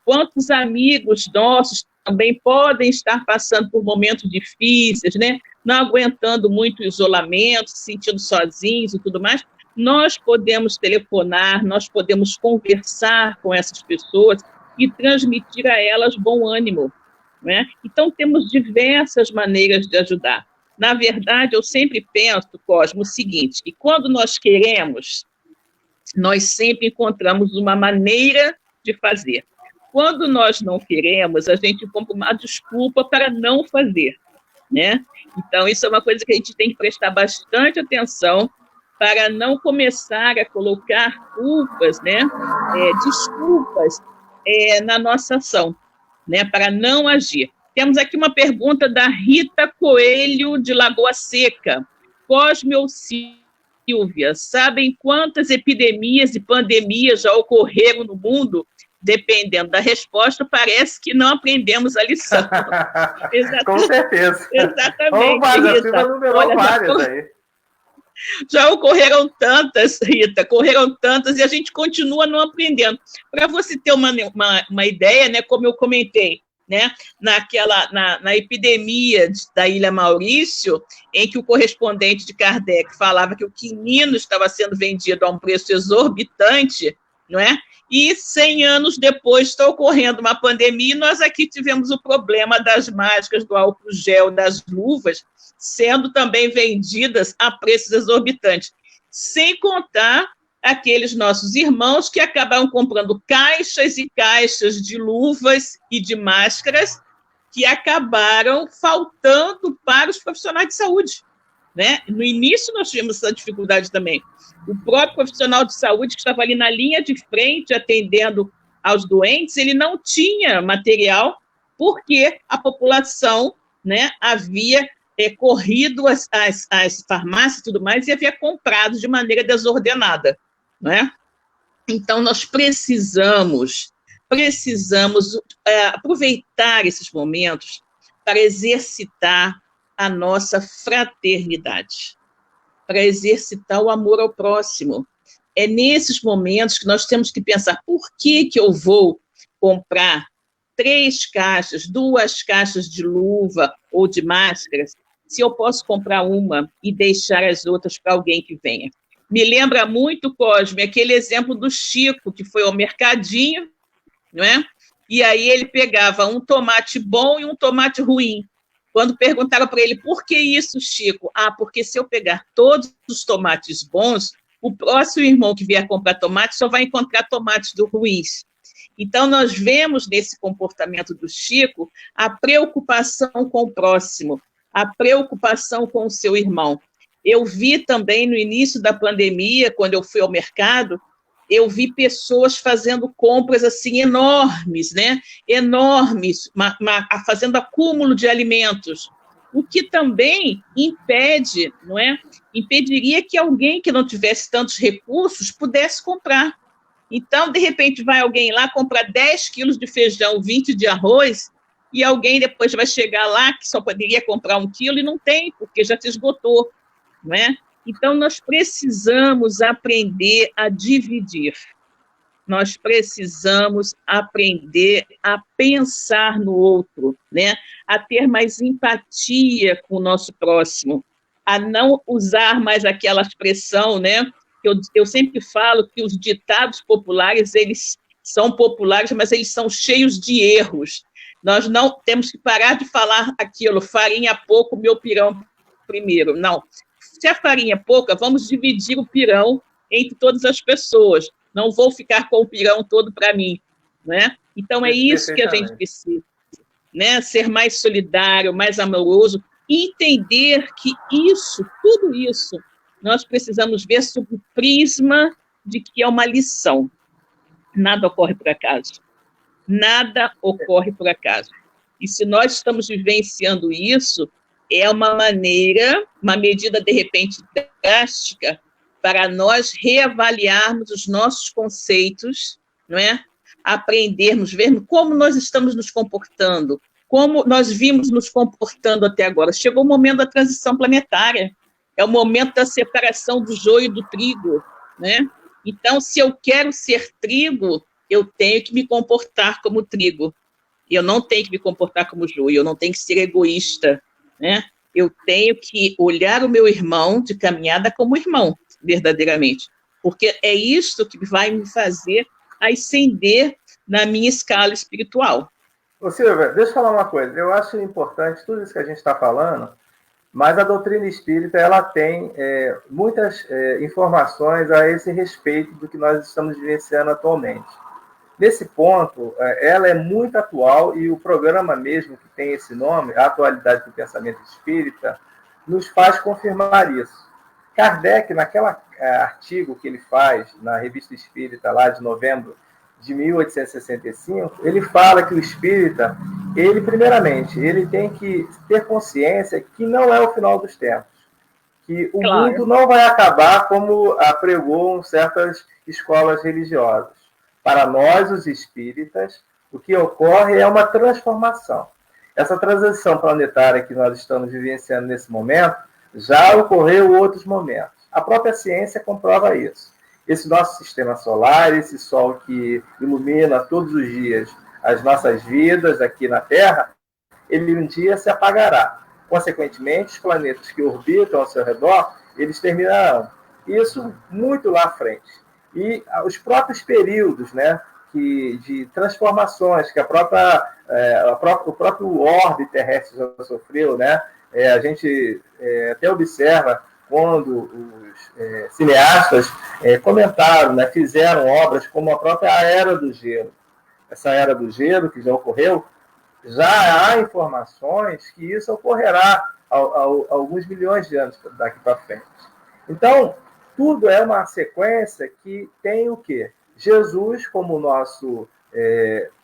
Quantos amigos nossos também podem estar passando por momentos difíceis, né? Não aguentando muito o isolamento, se sentindo sozinhos e tudo mais. Nós podemos telefonar, nós podemos conversar com essas pessoas e transmitir a elas bom ânimo, né? Então, temos diversas maneiras de ajudar. Na verdade, eu sempre penso, Cosmo, o seguinte, que quando nós queremos, nós sempre encontramos uma maneira de fazer. Quando nós não queremos, a gente encontra uma desculpa para não fazer, né? Então, isso é uma coisa que a gente tem que prestar bastante atenção para não começar a colocar culpas, né? Desculpas na nossa ação, né? Para não agir. Temos aqui uma pergunta da Rita Coelho, de Lagoa Seca. Cosme ou Silvia, sabem quantas epidemias e pandemias já ocorreram no mundo? Dependendo da resposta, parece que não aprendemos a lição. Com certeza. Exatamente, Rita. Silvia numerou várias aí. Já ocorreram tantas, Rita, e a gente continua não aprendendo. Para você ter uma ideia, né, como eu comentei, né, na epidemia da Ilha Maurício, em que o correspondente de Kardec falava que o quinino estava sendo vendido a um preço exorbitante, não é? E 100 anos depois está ocorrendo uma pandemia e nós aqui tivemos o problema das máscaras, do álcool gel, das luvas, sendo também vendidas a preços exorbitantes. Sem contar aqueles nossos irmãos que acabaram comprando caixas e caixas de luvas e de máscaras que acabaram faltando para os profissionais de saúde, né? No início nós tivemos essa dificuldade também. O próprio profissional de saúde que estava ali na linha de frente atendendo aos doentes, ele não tinha material porque a população, né, havia corrido às farmácias e tudo mais e havia comprado de maneira desordenada, né? Então, nós precisamos aproveitar esses momentos para exercitar a nossa fraternidade, para exercitar o amor ao próximo. É nesses momentos que nós temos que pensar, por que eu vou comprar 3 caixas, 2 caixas de luva ou de máscaras, se eu posso comprar uma e deixar as outras para alguém que venha? Me lembra muito, Cosme, aquele exemplo do Chico, que foi ao mercadinho, não é? E aí ele pegava um tomate bom e um tomate ruim. Quando perguntaram para ele, por que isso, Chico? Porque se eu pegar todos os tomates bons, o próximo irmão que vier comprar tomate só vai encontrar tomates ruins. Então, nós vemos nesse comportamento do Chico a preocupação com o próximo, a preocupação com o seu irmão. Eu vi também no início da pandemia, quando eu fui ao mercado, eu vi pessoas fazendo compras assim enormes, né? Enormes, fazendo acúmulo de alimentos, o que também impede, não é? Impediria que alguém que não tivesse tantos recursos pudesse comprar. Então, de repente, vai alguém lá comprar 10 quilos de feijão, 20 de arroz, e alguém depois vai chegar lá que só poderia comprar 1 quilo e não tem, porque já se esgotou, não é? Então, nós precisamos aprender a dividir. Nós precisamos aprender a pensar no outro, né? A ter mais empatia com o nosso próximo, a não usar mais aquela expressão, né? Eu sempre falo que os ditados populares, eles são populares, mas eles são cheios de erros. Nós não temos que parar de falar aquilo, farinha pouco, meu pirão primeiro. Não. Se a farinha é pouca, vamos dividir o pirão entre todas as pessoas. Não vou ficar com o pirão todo para mim, né? Então, é isso que a gente precisa, né? Ser mais solidário, mais amoroso, e entender que isso, tudo isso, nós precisamos ver sob o prisma de que é uma lição. Nada ocorre por acaso. Nada ocorre por acaso. E se nós estamos vivenciando isso, é uma maneira, uma medida, de repente, drástica, para nós reavaliarmos os nossos conceitos, não é? Aprendermos, vermos como nós estamos nos comportando, como nós vimos nos comportando até agora. Chegou o momento da transição planetária, é o momento da separação do joio do trigo, né? Então, se eu quero ser trigo, eu tenho que me comportar como trigo. Eu não tenho que me comportar como joio, eu não tenho que ser egoísta, né? Eu tenho que olhar o meu irmão de caminhada como irmão, verdadeiramente. Porque é isso que vai me fazer ascender na minha escala espiritual. Ô, Silvia, deixa eu falar uma coisa. Eu acho importante tudo isso que a gente está falando, mas a doutrina espírita ela tem muitas informações a esse respeito do que nós estamos vivenciando atualmente. Nesse ponto, ela é muito atual e o programa mesmo que tem esse nome, a Atualidade do Pensamento Espírita, nos faz confirmar isso. Kardec, naquele artigo que ele faz na Revista Espírita, lá de novembro de 1865, ele fala que o espírita, ele primeiramente, ele tem que ter consciência que não é o final dos tempos, que o mundo não vai acabar como apregou certas escolas religiosas. Para nós, os espíritas, o que ocorre é uma transformação. Essa transição planetária que nós estamos vivenciando nesse momento já ocorreu em outros momentos. A própria ciência comprova isso. Esse nosso sistema solar, esse Sol que ilumina todos os dias as nossas vidas aqui na Terra, ele um dia se apagará. Consequentemente, os planetas que orbitam ao seu redor, eles terminarão. Isso muito lá à frente. E os próprios períodos, né, de transformações que o próprio orbe terrestre já sofreu, né? A gente até observa quando os cineastas comentaram, né, fizeram obras como a própria Era do Gelo. Essa Era do Gelo, que já ocorreu, já há informações que isso ocorrerá a alguns milhões de anos daqui para frente. Então, tudo é uma sequência que tem o quê? Jesus como nosso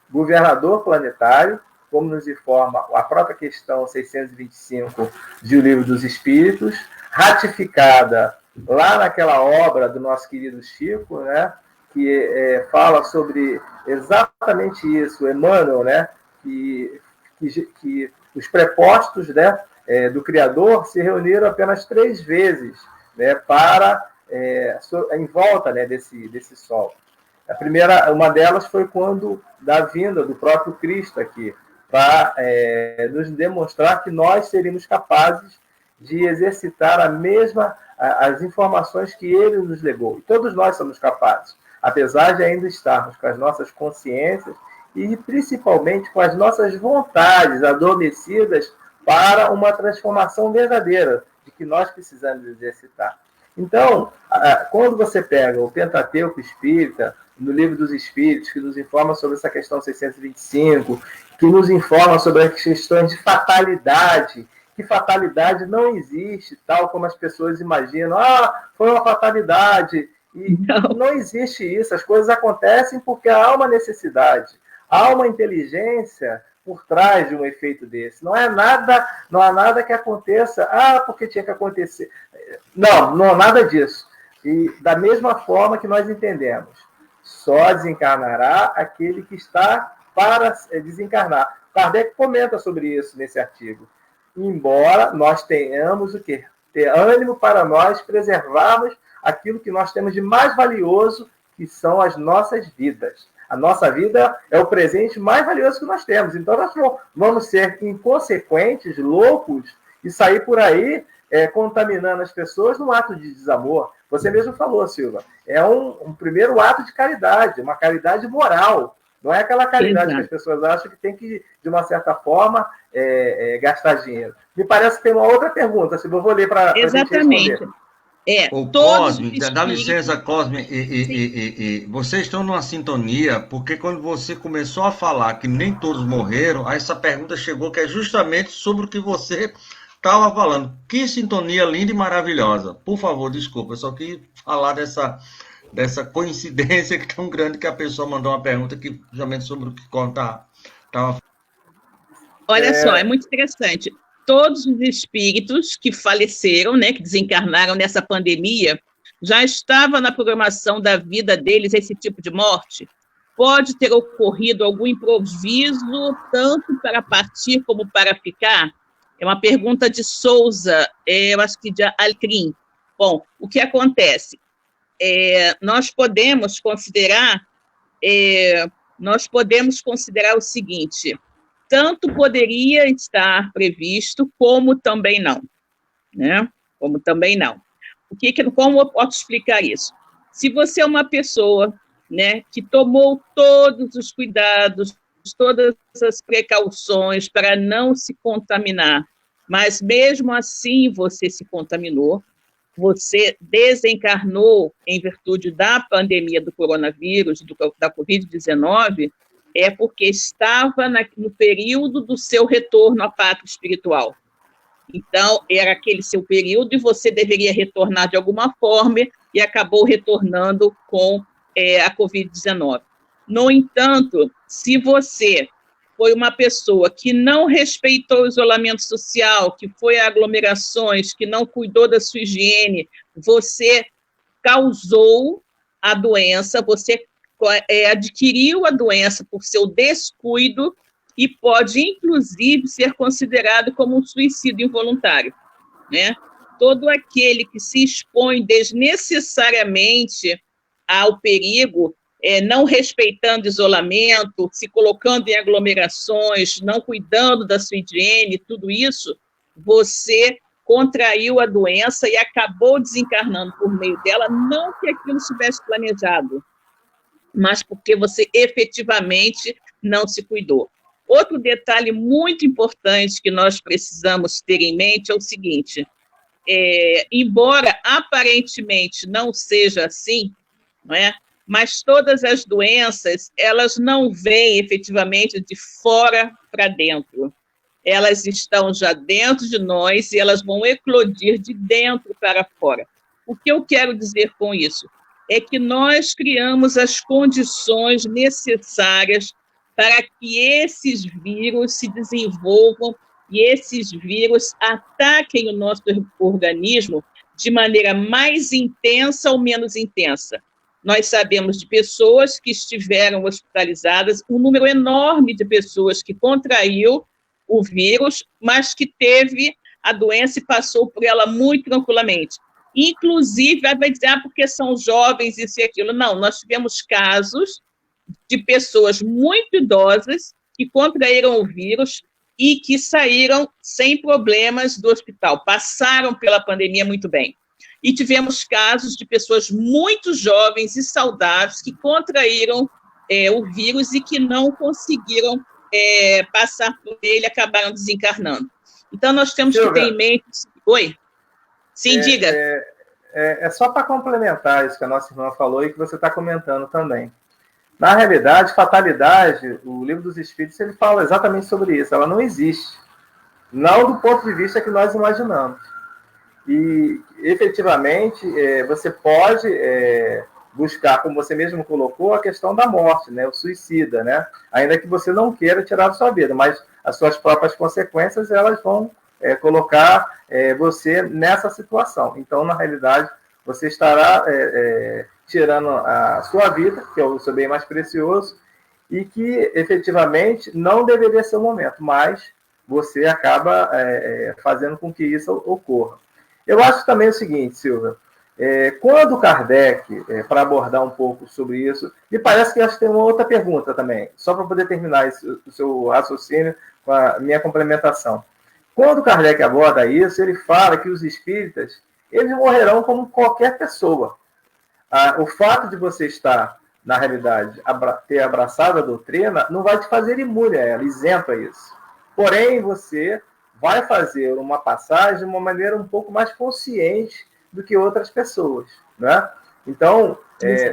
governador planetário, como nos informa a própria questão 625 de O Livro dos Espíritos, ratificada lá naquela obra do nosso querido Chico, né, que fala sobre exatamente isso, Emmanuel, né, que os prepostos, né, do Criador se reuniram apenas 3 vezes, né, em volta, né, desse Sol. A primeira, uma delas foi quando da vinda do próprio Cristo aqui, para nos demonstrar que nós seríamos capazes de exercitar as informações que ele nos legou. E todos nós somos capazes, apesar de ainda estarmos com as nossas consciências e principalmente com as nossas vontades adormecidas para uma transformação verdadeira de que nós precisamos exercitar. Então, quando você pega o Pentateuco Espírita, no Livro dos Espíritos, que nos informa sobre essa questão 625, que nos informa sobre as questões de fatalidade, que fatalidade não existe, tal como as pessoas imaginam. Foi uma fatalidade. E não existe isso. As coisas acontecem porque há uma necessidade, há uma inteligência por trás de um efeito desse. Não há nada que aconteça, porque tinha que acontecer. Não há nada disso. E da mesma forma que nós entendemos, só desencarnará aquele que está para desencarnar. Kardec comenta sobre isso nesse artigo. Embora nós tenhamos o quê? Ter ânimo para nós preservarmos aquilo que nós temos de mais valioso, que são as nossas vidas. A nossa vida é o presente mais valioso que nós temos. Então, nós vamos ser inconsequentes, loucos, e sair por aí contaminando as pessoas num ato de desamor. Você mesmo falou, Silva, é um primeiro ato de caridade, uma caridade moral. Não é aquela caridade Exato. que as pessoas acham que tem que, de uma certa forma, gastar dinheiro. Me parece que tem uma outra pergunta, se eu vou ler para a gente responder. O Todos Cosme, os dá espíritos... licença, Cosme, vocês estão numa sintonia, porque quando você começou a falar que nem todos morreram, aí essa pergunta chegou que é justamente sobre o que você estava falando. Que sintonia linda e maravilhosa. Por favor, desculpa, eu só quis falar dessa coincidência que é tão grande que a pessoa mandou uma pergunta que justamente sobre o que Cosme estava falando. Olha só, é muito interessante. Todos os espíritos que faleceram, né, que desencarnaram nessa pandemia, já estava na programação da vida deles esse tipo de morte? Pode ter ocorrido algum improviso, tanto para partir como para ficar? É uma pergunta de Souza, eu acho que de Alecrim. Bom, o que acontece? Nós podemos considerar o seguinte: tanto poderia estar previsto, como também não, né? Como também não. Como eu posso explicar isso? Se você é uma pessoa, né, que tomou todos os cuidados, todas as precauções para não se contaminar, mas mesmo assim você se contaminou, você desencarnou em virtude da pandemia do coronavírus, da Covid-19, é porque estava no período do seu retorno à pátria espiritual. Então, era aquele seu período e você deveria retornar de alguma forma e acabou retornando com a Covid-19. No entanto, se você foi uma pessoa que não respeitou o isolamento social, que foi a aglomerações, que não cuidou da sua higiene, você causou a doença, você adquiriu a doença por seu descuido e pode, inclusive, ser considerado como um suicídio involuntário, né? Todo aquele que se expõe desnecessariamente ao perigo, não respeitando isolamento, se colocando em aglomerações, não cuidando da sua higiene, tudo isso, você contraiu a doença e acabou desencarnando por meio dela, não que aquilo estivesse planejado, mas porque você efetivamente não se cuidou. Outro detalhe muito importante que nós precisamos ter em mente é o seguinte: embora aparentemente não seja assim, não é? Mas todas as doenças, elas não vêm efetivamente de fora para dentro. Elas estão já dentro de nós e elas vão eclodir de dentro para fora. O que eu quero dizer com isso? É que nós criamos as condições necessárias para que esses vírus se desenvolvam e esses vírus ataquem o nosso organismo de maneira mais intensa ou menos intensa. Nós sabemos de pessoas que estiveram hospitalizadas, um número enorme de pessoas que contraiu o vírus, mas que teve a doença e passou por ela muito tranquilamente. Inclusive, vai dizer, porque são jovens, isso e aquilo. Não, nós tivemos casos de pessoas muito idosas que contraíram o vírus e que saíram sem problemas do hospital, passaram pela pandemia muito bem. E tivemos casos de pessoas muito jovens e saudáveis que contraíram o vírus e que não conseguiram passar por ele, acabaram desencarnando. Então, nós temos que ter em mente... Oi? Sim, diga. É só para complementar isso que a nossa irmã falou e que você está comentando também. Na realidade, fatalidade, o Livro dos Espíritos, ele fala exatamente sobre isso. Ela não existe. Não do ponto de vista que nós imaginamos. E, efetivamente, você pode buscar, como você mesmo colocou, a questão da morte, né? O suicida, né? Ainda que você não queira tirar a sua vida, mas as suas próprias consequências, elas vão colocar você nessa situação. Então, na realidade, você estará tirando a sua vida, que é o seu bem mais precioso, e que, efetivamente, não deveria ser o momento, mas você acaba fazendo com que isso ocorra. Eu acho também o seguinte, Silvia, quando Kardec, para abordar um pouco sobre isso, me parece que acho que tem uma outra pergunta também, só para poder terminar o seu raciocínio com a minha complementação. Quando Kardec aborda isso, ele fala que os espíritas, eles morrerão como qualquer pessoa. O fato de você estar na realidade, ter abraçado a doutrina, não vai te fazer imune a ela, isento a isso. Porém, você vai fazer uma passagem de uma maneira um pouco mais consciente do que outras pessoas, né? Então,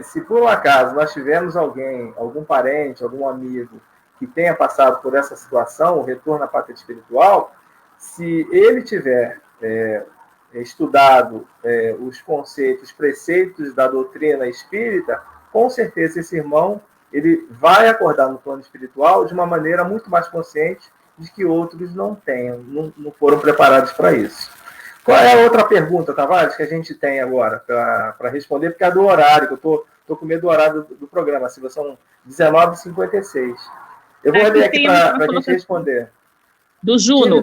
se por um acaso nós tivermos alguém, algum parente, algum amigo que tenha passado por essa situação, o retorno à pátria espiritual, se ele tiver estudado os conceitos, os preceitos da doutrina espírita, com certeza esse irmão ele vai acordar no plano espiritual de uma maneira muito mais consciente de que outros não tenham, não foram preparados para isso. Qual é a outra pergunta, Tavares, que a gente tem agora para responder? Porque é do horário, que eu estou com medo do horário do programa, se são 19h56. Eu vou ler aqui para a gente responder. Do Juno.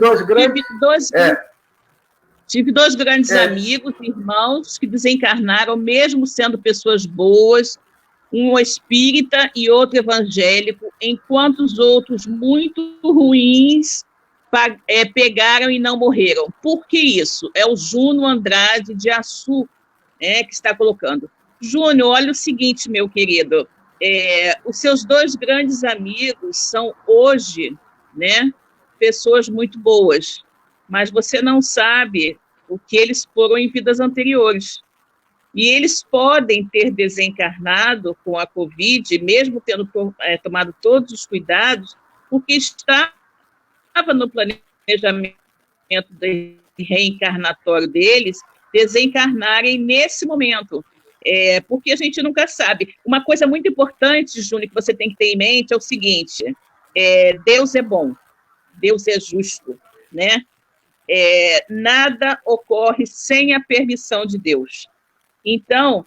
Tive dois grandes amigos, irmãos, que desencarnaram, mesmo sendo pessoas boas, um espírita e outro evangélico, enquanto os outros muito ruins pegaram e não morreram. Por que isso? É o Juno Andrade de Açu, que está colocando. Júnior, olha o seguinte, meu querido, os seus dois grandes amigos são hoje, pessoas muito boas, mas você não sabe o que eles foram em vidas anteriores. E eles podem ter desencarnado com a Covid, mesmo tendo tomado todos os cuidados, porque estava no planejamento reencarnatório deles desencarnarem nesse momento. Porque a gente nunca sabe. Uma coisa muito importante, Júnior, que você tem que ter em mente é o seguinte, Deus é bom, Deus é justo, nada ocorre sem a permissão de Deus. Então,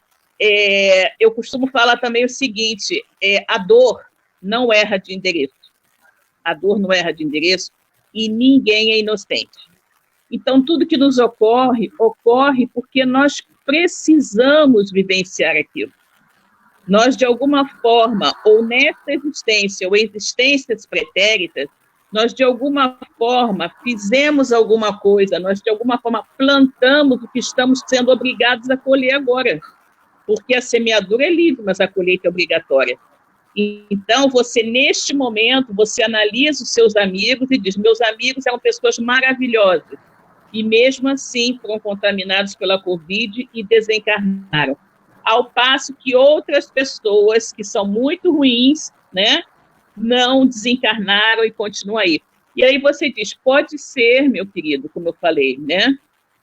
eu costumo falar também o seguinte, a dor não erra de endereço. A dor não erra de endereço e ninguém é inocente. Então, tudo que nos ocorre porque nós precisamos vivenciar aquilo. Nós, de alguma forma, ou nessa existência, ou existências pretéritas, nós, de alguma forma, fizemos alguma coisa, nós, de alguma forma, plantamos o que estamos sendo obrigados a colher agora. Porque a semeadura é livre, mas a colheita é obrigatória. Então, você, neste momento, você analisa os seus amigos e diz, meus amigos eram pessoas maravilhosas, e mesmo assim foram contaminados pela Covid e desencarnaram. Ao passo que outras pessoas que são muito ruins, não desencarnaram e continuam aí. E aí você diz, pode ser, meu querido, como eu falei,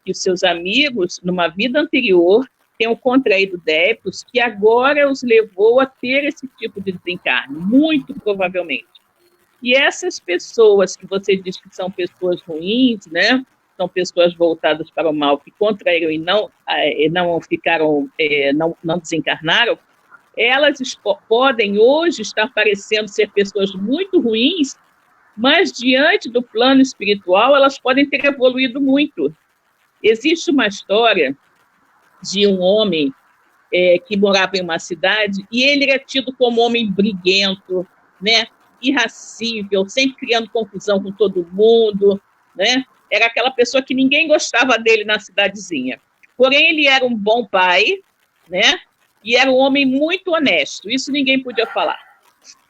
que os seus amigos, numa vida anterior, tenham contraído débitos que agora os levou a ter esse tipo de desencarne, muito provavelmente. E essas pessoas que você diz que são pessoas ruins, são pessoas voltadas para o mal, que contraíram e não ficaram, não desencarnaram, elas podem hoje estar parecendo ser pessoas muito ruins, mas diante do plano espiritual elas podem ter evoluído muito. Existe uma história de um homem que morava em uma cidade e ele era tido como homem briguento, irracível, sempre criando confusão com todo mundo, Era aquela pessoa que ninguém gostava dele na cidadezinha. Porém, ele era um bom pai, e era um homem muito honesto, isso ninguém podia falar.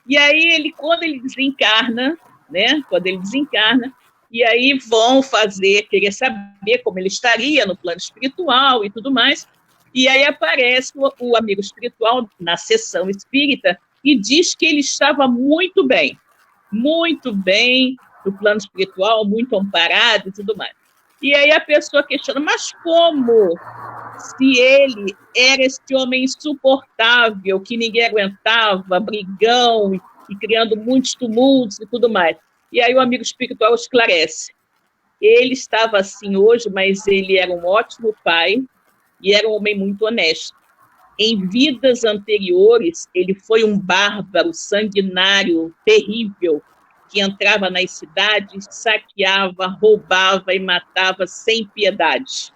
E aí, quando ele desencarna, e aí vão querer saber como ele estaria no plano espiritual e tudo mais, e aí aparece o amigo espiritual na sessão espírita e diz que ele estava muito bem no plano espiritual, muito amparado e tudo mais. E aí a pessoa questiona, mas como? Se ele era esse homem insuportável, que ninguém aguentava, brigão, e criando muitos tumultos e tudo mais. E aí o amigo espiritual esclarece. Ele estava assim hoje, mas ele era um ótimo pai e era um homem muito honesto. Em vidas anteriores, ele foi um bárbaro, sanguinário, terrível, que entrava nas cidades, saqueava, roubava e matava sem piedade.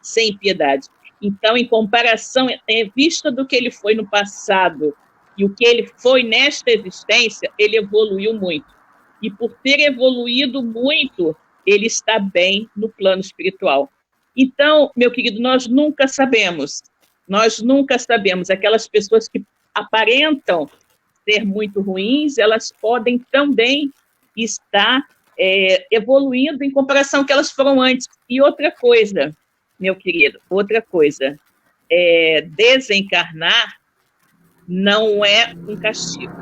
Sem piedade. Então, em comparação, vista do que ele foi no passado e o que ele foi nesta existência, ele evoluiu muito. E por ter evoluído muito, ele está bem no plano espiritual. Então, meu querido, nós nunca sabemos. Aquelas pessoas que aparentam ser muito ruins, elas podem também estar evoluindo em comparação ao que elas foram antes. E outra coisa, meu querido, desencarnar não é um castigo.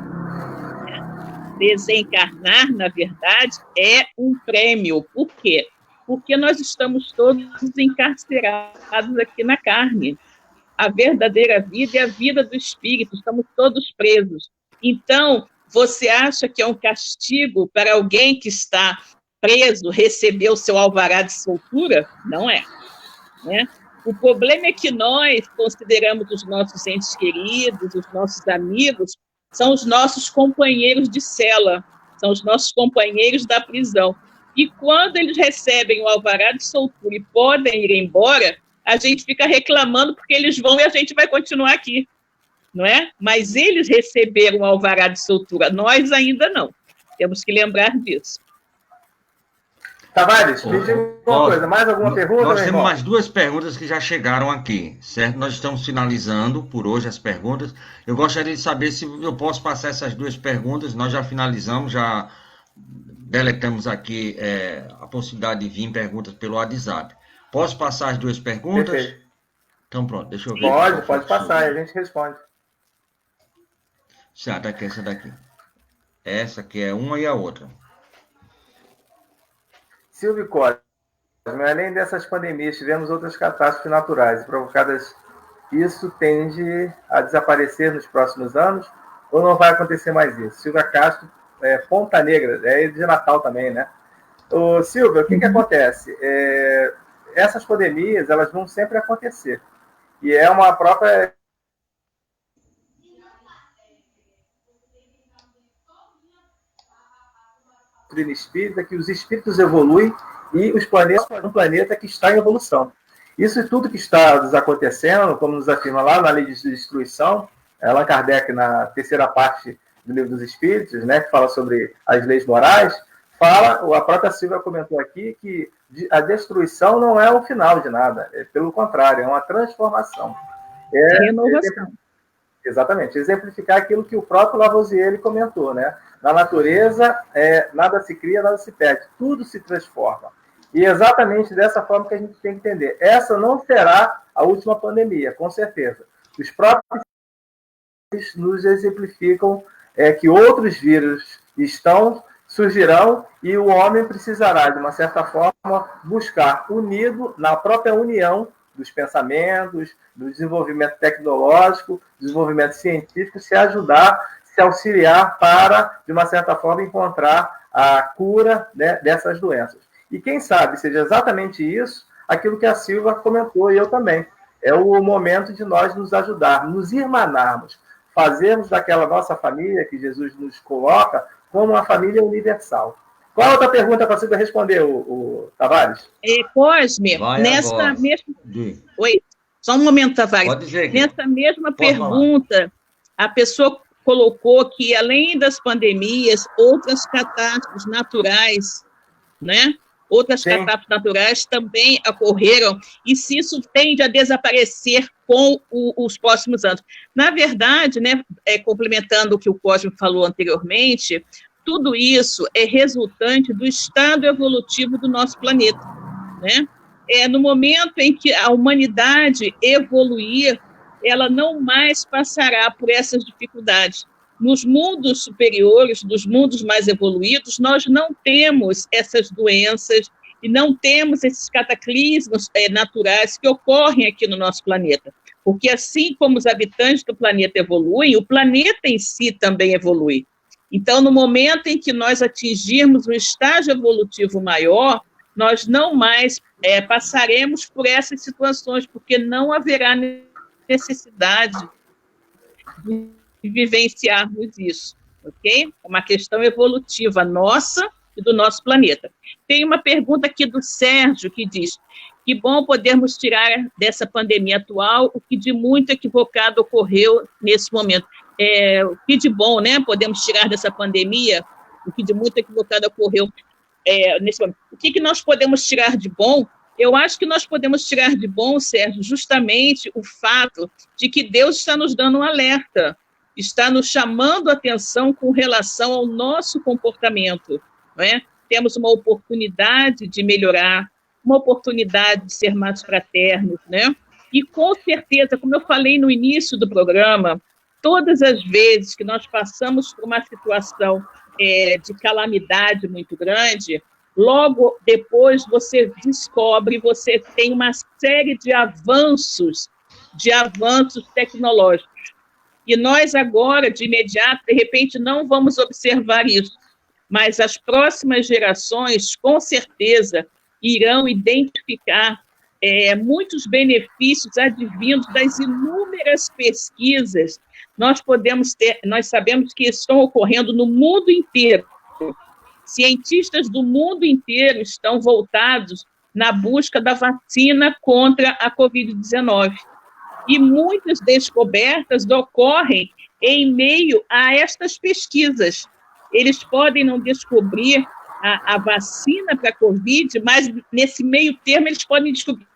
Desencarnar, na verdade, é um prêmio. Por quê? Porque nós estamos todos encarcerados aqui na carne. A verdadeira vida é a vida do espírito, estamos todos presos. Então, você acha que é um castigo para alguém que está preso receber o seu alvará de soltura? Não é, né? O problema é que nós consideramos os nossos entes queridos, os nossos amigos, são os nossos companheiros de cela, são os nossos companheiros da prisão. E quando eles recebem o alvará de soltura e podem ir embora, a gente fica reclamando porque eles vão e a gente vai continuar aqui, não é? Mas eles receberam o alvará de soltura, nós ainda não. Temos que lembrar disso. Tavares, me diga uma coisa, mais alguma pergunta? Nós temos mais 2 perguntas que já chegaram aqui, certo? Nós estamos finalizando por hoje as perguntas. Eu gostaria de saber se eu posso passar essas 2 perguntas. Nós já finalizamos, já deletamos aqui a possibilidade de vir perguntas pelo WhatsApp. Posso passar as 2 perguntas? Perfeito. Então pronto, deixa eu ver. Pode passar, a gente responde. Certo, aqui, essa daqui. Essa aqui é uma e a outra. Silvio Cosme, além dessas pandemias, tivemos outras catástrofes naturais provocadas. Isso tende a desaparecer nos próximos anos ou não vai acontecer mais isso? Silvia Castro, Ponta Negra, é de Natal também, né? Ô, Silvia, o que acontece? Essas pandemias, elas vão sempre acontecer. E é uma própria doutrina espírita que os espíritos evoluem e os planetas são um planeta que está em evolução. Isso tudo que está acontecendo, como nos afirma lá na Lei de Destruição, Allan Kardec, na 3ª parte do Livro dos Espíritos, né, que fala sobre as leis morais, a própria Silvia comentou aqui que a destruição não é o final de nada, pelo contrário, é uma transformação. Renovação. Exatamente, exemplificar aquilo que o próprio Lavoisier comentou, né? Na natureza, nada se cria, nada se perde, tudo se transforma. E é exatamente dessa forma que a gente tem que entender. Essa não será a última pandemia, com certeza. Os próprios nos exemplificam que outros vírus surgirão e o homem precisará, de uma certa forma, buscar unido na própria união dos pensamentos, do desenvolvimento tecnológico, desenvolvimento científico, se auxiliar para, de uma certa forma, encontrar a cura, né, dessas doenças. E quem sabe seja exatamente isso, aquilo que a Silvia comentou e eu também. É o momento de nós nos ajudar, nos irmanarmos, fazermos daquela nossa família que Jesus nos coloca como uma família universal. Qual a outra pergunta para você responder, o Tavares? Cosme, nessa mesma... Oi, só um momento, Tavares. Pode dizer que... Nessa mesma pergunta, a pessoa colocou que, além das pandemias, outras catástrofes naturais, né? Outras catástrofes naturais também ocorreram, e se isso tende a desaparecer com os próximos anos. Na verdade, né, complementando o que o Cosme falou anteriormente, tudo isso é resultante do estado evolutivo do nosso planeta, né? No momento em que a humanidade evoluir, ela não mais passará por essas dificuldades. Nos mundos superiores, dos mundos mais evoluídos, nós não temos essas doenças e não temos esses cataclismos naturais que ocorrem aqui no nosso planeta. Porque assim como os habitantes do planeta evoluem, o planeta em si também evolui. Então, no momento em que nós atingirmos um estágio evolutivo maior, nós não mais passaremos por essas situações, porque não haverá necessidade de vivenciarmos isso, ok? É uma questão evolutiva nossa e do nosso planeta. Tem uma pergunta aqui do Sérgio, que diz: que bom podermos tirar dessa pandemia atual o que de muito equivocado ocorreu nesse momento. O que de bom, né? Podemos tirar dessa pandemia o que de muito equivocado ocorreu nesse momento. O que nós podemos tirar de bom? Eu acho que nós podemos tirar de bom, Sérgio, justamente o fato de que Deus está nos dando um alerta. está nos chamando a atenção com relação ao nosso comportamento, não é? Temos uma oportunidade de melhorar, uma oportunidade de ser mais fraternos, né? E, com certeza, como eu falei no início do programa, todas as vezes que nós passamos por uma situação de calamidade muito grande, logo depois você descobre, você tem uma série de avanços tecnológicos. E nós agora, de imediato, de repente, não vamos observar isso, mas as próximas gerações, com certeza, irão identificar muitos benefícios advindos das inúmeras pesquisas. Nós sabemos que estão ocorrendo no mundo inteiro. Cientistas do mundo inteiro estão voltados na busca da vacina contra a Covid-19. E muitas descobertas ocorrem em meio a estas pesquisas. Eles podem não descobrir a vacina para a Covid, mas nesse meio termo eles podem descobrir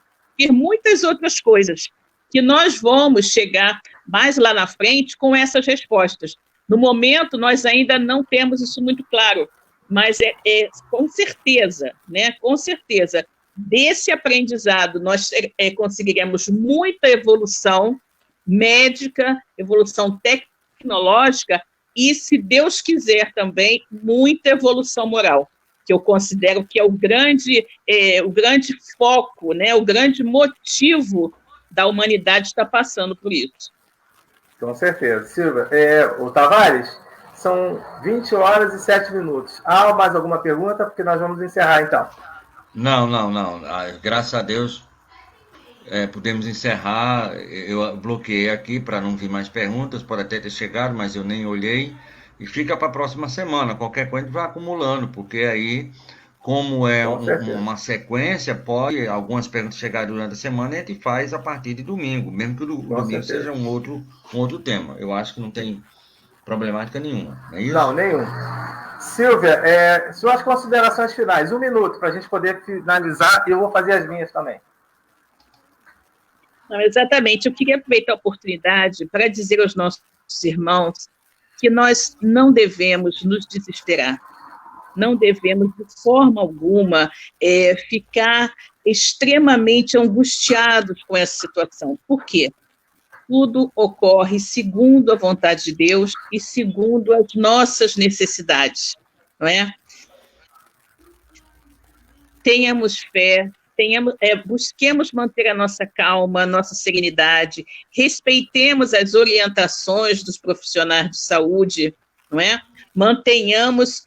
muitas outras coisas, que nós vamos chegar mais lá na frente com essas respostas. No momento, nós ainda não temos isso muito claro, mas com certeza, né, com certeza, desse aprendizado nós conseguiremos muita evolução médica, evolução tecnológica e, se Deus quiser também, muita evolução moral, que eu considero que é o grande foco, né, o grande motivo da humanidade estar passando por isso. Com certeza. Silvia, o Tavares, são 20 horas e 7 minutos. Há mais alguma pergunta? Porque nós vamos encerrar, então. Não. Graças a Deus, podemos encerrar. Eu bloqueei aqui para não vir mais perguntas, pode até ter chegado, mas eu nem olhei. E fica para a próxima semana. Qualquer coisa a gente vai acumulando, porque aí, como é uma sequência, algumas perguntas chegarem durante a semana e a gente faz a partir de domingo, mesmo que o domingo seja um outro tema. Eu acho que não tem problemática nenhuma. Não é isso? Não, nenhum. Silvia, suas considerações finais. 1 minuto para a gente poder finalizar e eu vou fazer as minhas também. Não, exatamente. Eu queria aproveitar a oportunidade para dizer aos nossos irmãos que nós não devemos nos desesperar, não devemos, de forma alguma, ficar extremamente angustiados com essa situação. Por quê? Tudo ocorre segundo a vontade de Deus e segundo as nossas necessidades, não é? Tenhamos fé, busquemos manter a nossa calma, a nossa serenidade, respeitemos as orientações dos profissionais de saúde, não é? Mantenhamos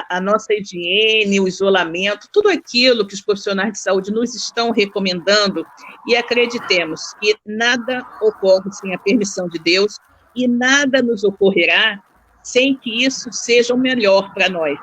a nossa higiene, o isolamento, tudo aquilo que os profissionais de saúde nos estão recomendando, e acreditemos que nada ocorre sem a permissão de Deus e nada nos ocorrerá sem que isso seja o melhor para nós.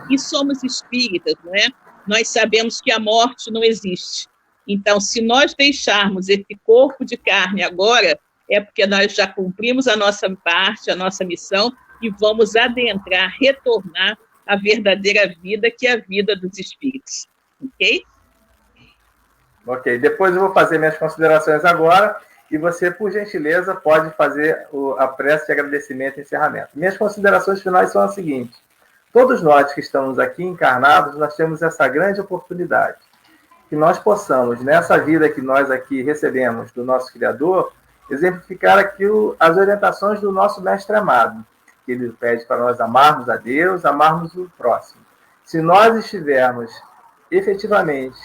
E somos espíritas, não é? Nós sabemos que a morte não existe. Então, se nós deixarmos esse corpo de carne agora, é porque nós já cumprimos a nossa parte, a nossa missão, e vamos adentrar, retornar à verdadeira vida, que é a vida dos espíritos. Ok? Ok. Depois eu vou fazer minhas considerações agora, e você, por gentileza, pode fazer a prece de agradecimento e encerramento. Minhas considerações finais são as seguintes. Todos nós que estamos aqui encarnados, nós temos essa grande oportunidade. Que nós possamos, nessa vida que nós aqui recebemos do nosso Criador, exemplificar aqui as orientações do nosso Mestre amado, que ele pede para nós amarmos a Deus, amarmos o próximo. Se nós estivermos efetivamente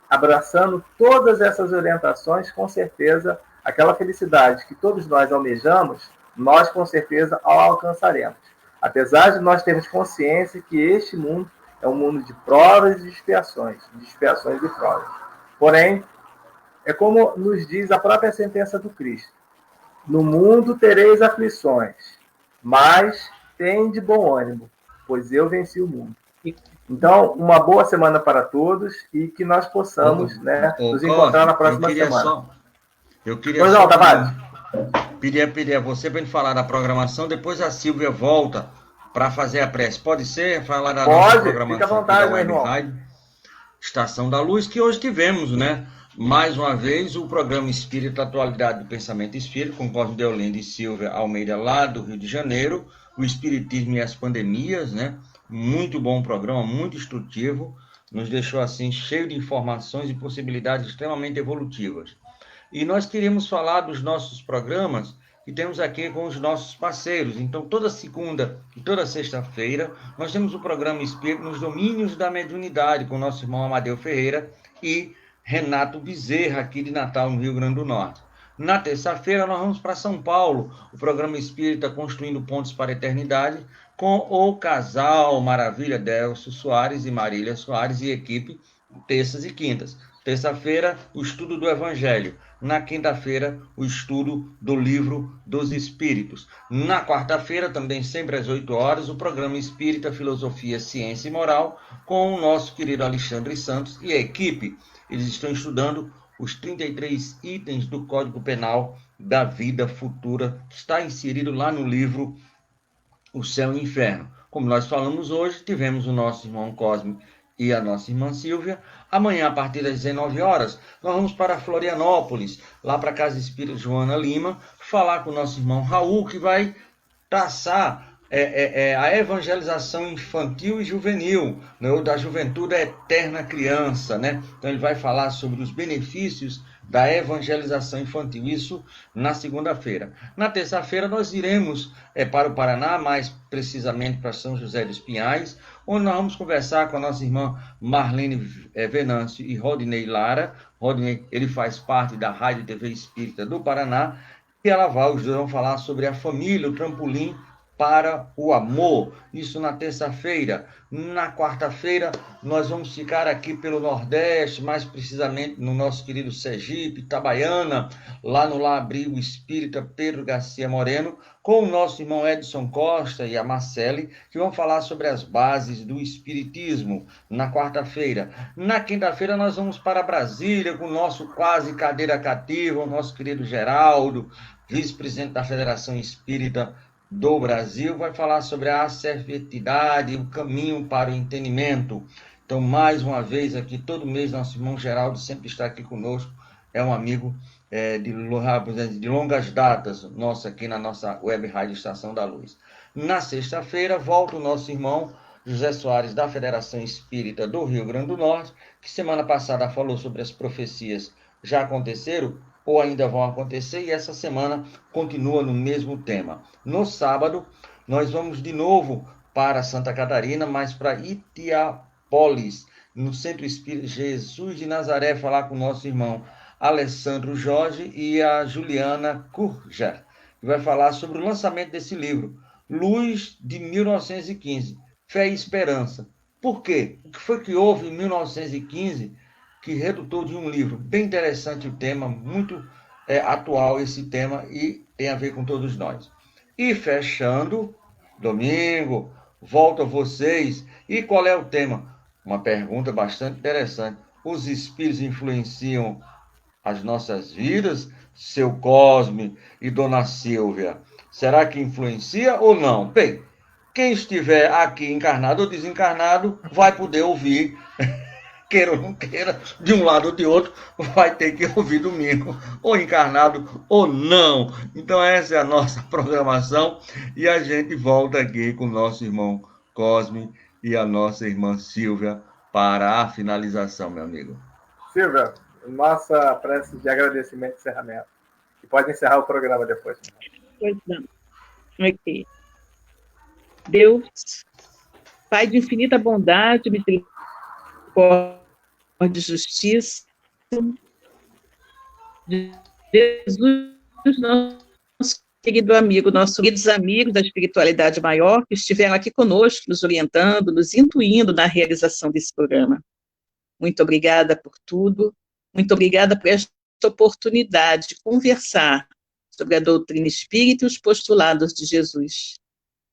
abraçando todas essas orientações, com certeza, aquela felicidade que todos nós almejamos, nós com certeza a alcançaremos. Apesar de nós termos consciência que este mundo é um mundo de provas e de expiações e provas. Porém, é como nos diz a própria sentença do Cristo. No mundo tereis aflições, mas tende bom ânimo, pois eu venci o mundo. Então, uma boa semana para todos e que nós possamos nos encontrar na próxima semana. Pois não, Tavares. Pedir a você para a gente falar da programação, depois a Silvia volta para fazer a prece. Pode ser? Falar da nossa programação. Fica à vontade, meu irmão. Estação da Luz, que hoje tivemos, né? Mais uma vez, o programa Espírita Atualidade do Pensamento Espírita, com Cosme Deolindo e Silvia Almeida, lá do Rio de Janeiro, o Espiritismo e as Pandemias, né? Muito bom programa, muito instrutivo, nos deixou assim cheio de informações e possibilidades extremamente evolutivas. E nós queríamos falar dos nossos programas que temos aqui com os nossos parceiros. Então, toda segunda e toda sexta-feira, nós temos o programa Espírito nos Domínios da Mediunidade, com o nosso irmão Amadeu Ferreira e Renato Bezerra, aqui de Natal, no Rio Grande do Norte. Na terça-feira, nós vamos para São Paulo, o programa Espírita Construindo Pontos para a Eternidade, com o casal Maravilha, Delcio Soares e Marília Soares e equipe, terças e quintas. Terça-feira, o estudo do Evangelho. Na quinta-feira, o estudo do Livro dos Espíritos. Na quarta-feira, também sempre às 8 horas, o programa Espírita, Filosofia, Ciência e Moral, com o nosso querido Alexandre Santos e a equipe. Eles estão estudando os 33 itens do Código Penal da Vida Futura, que está inserido lá no livro O Céu e o Inferno. Como nós falamos hoje, tivemos o nosso irmão Cosme e a nossa irmã Silvia. Amanhã, a partir das 19 horas, nós vamos para Florianópolis, lá para a Casa Espírita Joana Lima, falar com o nosso irmão Raul, que vai traçar a evangelização infantil e juvenil, né, da juventude à eterna criança, né? Então ele vai falar sobre os benefícios da evangelização infantil, isso na segunda-feira. Na terça-feira nós iremos para o Paraná, mais precisamente para São José dos Pinhais, onde nós vamos conversar com a nossa irmã Marlene Venâncio e Rodinei Lara. Rodinei, ele faz parte da Rádio TV Espírita do Paraná, e os dois vão falar sobre a família, o trampolim para o amor, isso na terça-feira. Na quarta-feira, nós vamos ficar aqui pelo Nordeste, mais precisamente no nosso querido Sergipe, Itabaiana, lá no Lar Abrigo Espírita Pedro Garcia Moreno, com o nosso irmão Edson Costa e a Marcele, que vão falar sobre as bases do Espiritismo, na quarta-feira. Na quinta-feira, nós vamos para Brasília, com o nosso quase cadeira cativa, o nosso querido Geraldo, vice-presidente da Federação Espírita do Brasil, vai falar sobre a assertividade, o caminho para o entendimento. Então, mais uma vez, aqui, todo mês, nosso irmão Geraldo sempre está aqui conosco, é um amigo de longas datas, nosso aqui na nossa web rádio Estação da Luz. Na sexta-feira, volta o nosso irmão José Soares, da Federação Espírita do Rio Grande do Norte, que semana passada falou sobre as profecias já aconteceram, ou ainda vão acontecer, e essa semana continua no mesmo tema. No sábado, nós vamos de novo para Santa Catarina, mas para Itiapólis, no Centro Espírita Jesus de Nazaré, falar com o nosso irmão Alessandro Jorge e a Juliana Kurger, que vai falar sobre o lançamento desse livro, Luz de 1915, Fé e Esperança. Por quê? O que foi que houve em 1915 que redutou de um livro? Bem interessante o tema, muito atual esse tema e tem a ver com todos nós. E fechando, domingo, volto a vocês. E qual é o tema? Uma pergunta bastante interessante. Os espíritos influenciam as nossas vidas? Seu Cosme e Dona Silvia, será que influencia ou não? Bem, quem estiver aqui encarnado ou desencarnado vai poder ouvir, queira ou não queira, de um lado ou de outro, vai ter que ouvir domingo, ou encarnado ou não. Então essa é a nossa programação e a gente volta aqui com o nosso irmão Cosme e a nossa irmã Silvia para a finalização, meu amigo. Silvia, nossa prece de agradecimento e encerramento. E pode encerrar o programa depois. Pois não. Ok. Deus, Pai de infinita bondade, misericórdia e justiça, Jesus, nosso querido amigo, nossos queridos amigos da espiritualidade maior, que estiveram aqui conosco, nos orientando, nos intuindo na realização desse programa. Muito obrigada por tudo, muito obrigada por esta oportunidade de conversar sobre a doutrina espírita e os postulados de Jesus.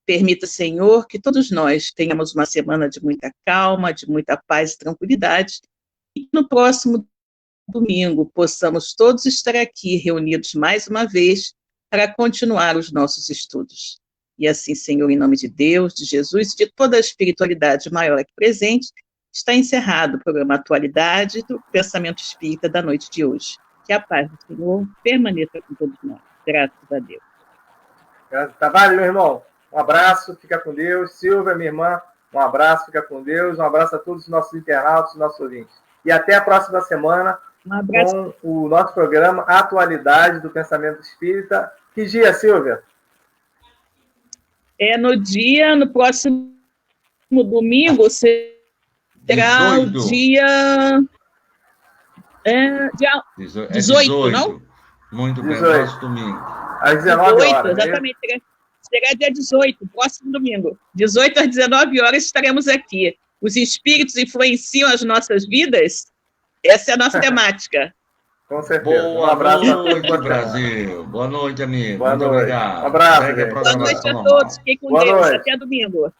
Permita, Senhor, que todos nós tenhamos uma semana de muita calma, de muita paz e tranquilidade, e que no próximo domingo possamos todos estar aqui reunidos mais uma vez para continuar os nossos estudos. E assim, Senhor, em nome de Deus, de Jesus e de toda a espiritualidade maior aqui presente, Está encerrado o programa Atualidade do Pensamento Espírita da noite de hoje. Que a paz do Senhor permaneça com todos nós. Graças a Deus. Tavares, meu irmão, um abraço, fica com Deus. Silvia, minha irmã, um abraço, fica com Deus. Um abraço a todos os nossos internautas, nossos ouvintes. E até a próxima semana com o nosso programa Atualidade do Pensamento Espírita. Que dia, Silvia? No próximo domingo, será 18. o dia 18, não? Muito bem, 18. próximo domingo. Às 19 horas. Exatamente. Será dia 18, próximo domingo. 18 às 19 horas estaremos aqui. Os espíritos influenciam as nossas vidas? Essa é a nossa temática. Com certeza. Boa noite, Brasil. Boa noite, amigo. Boa Muito noite. obrigado. Um abraço, gente. Boa noite a todos. Fiquem com Deus. Até domingo.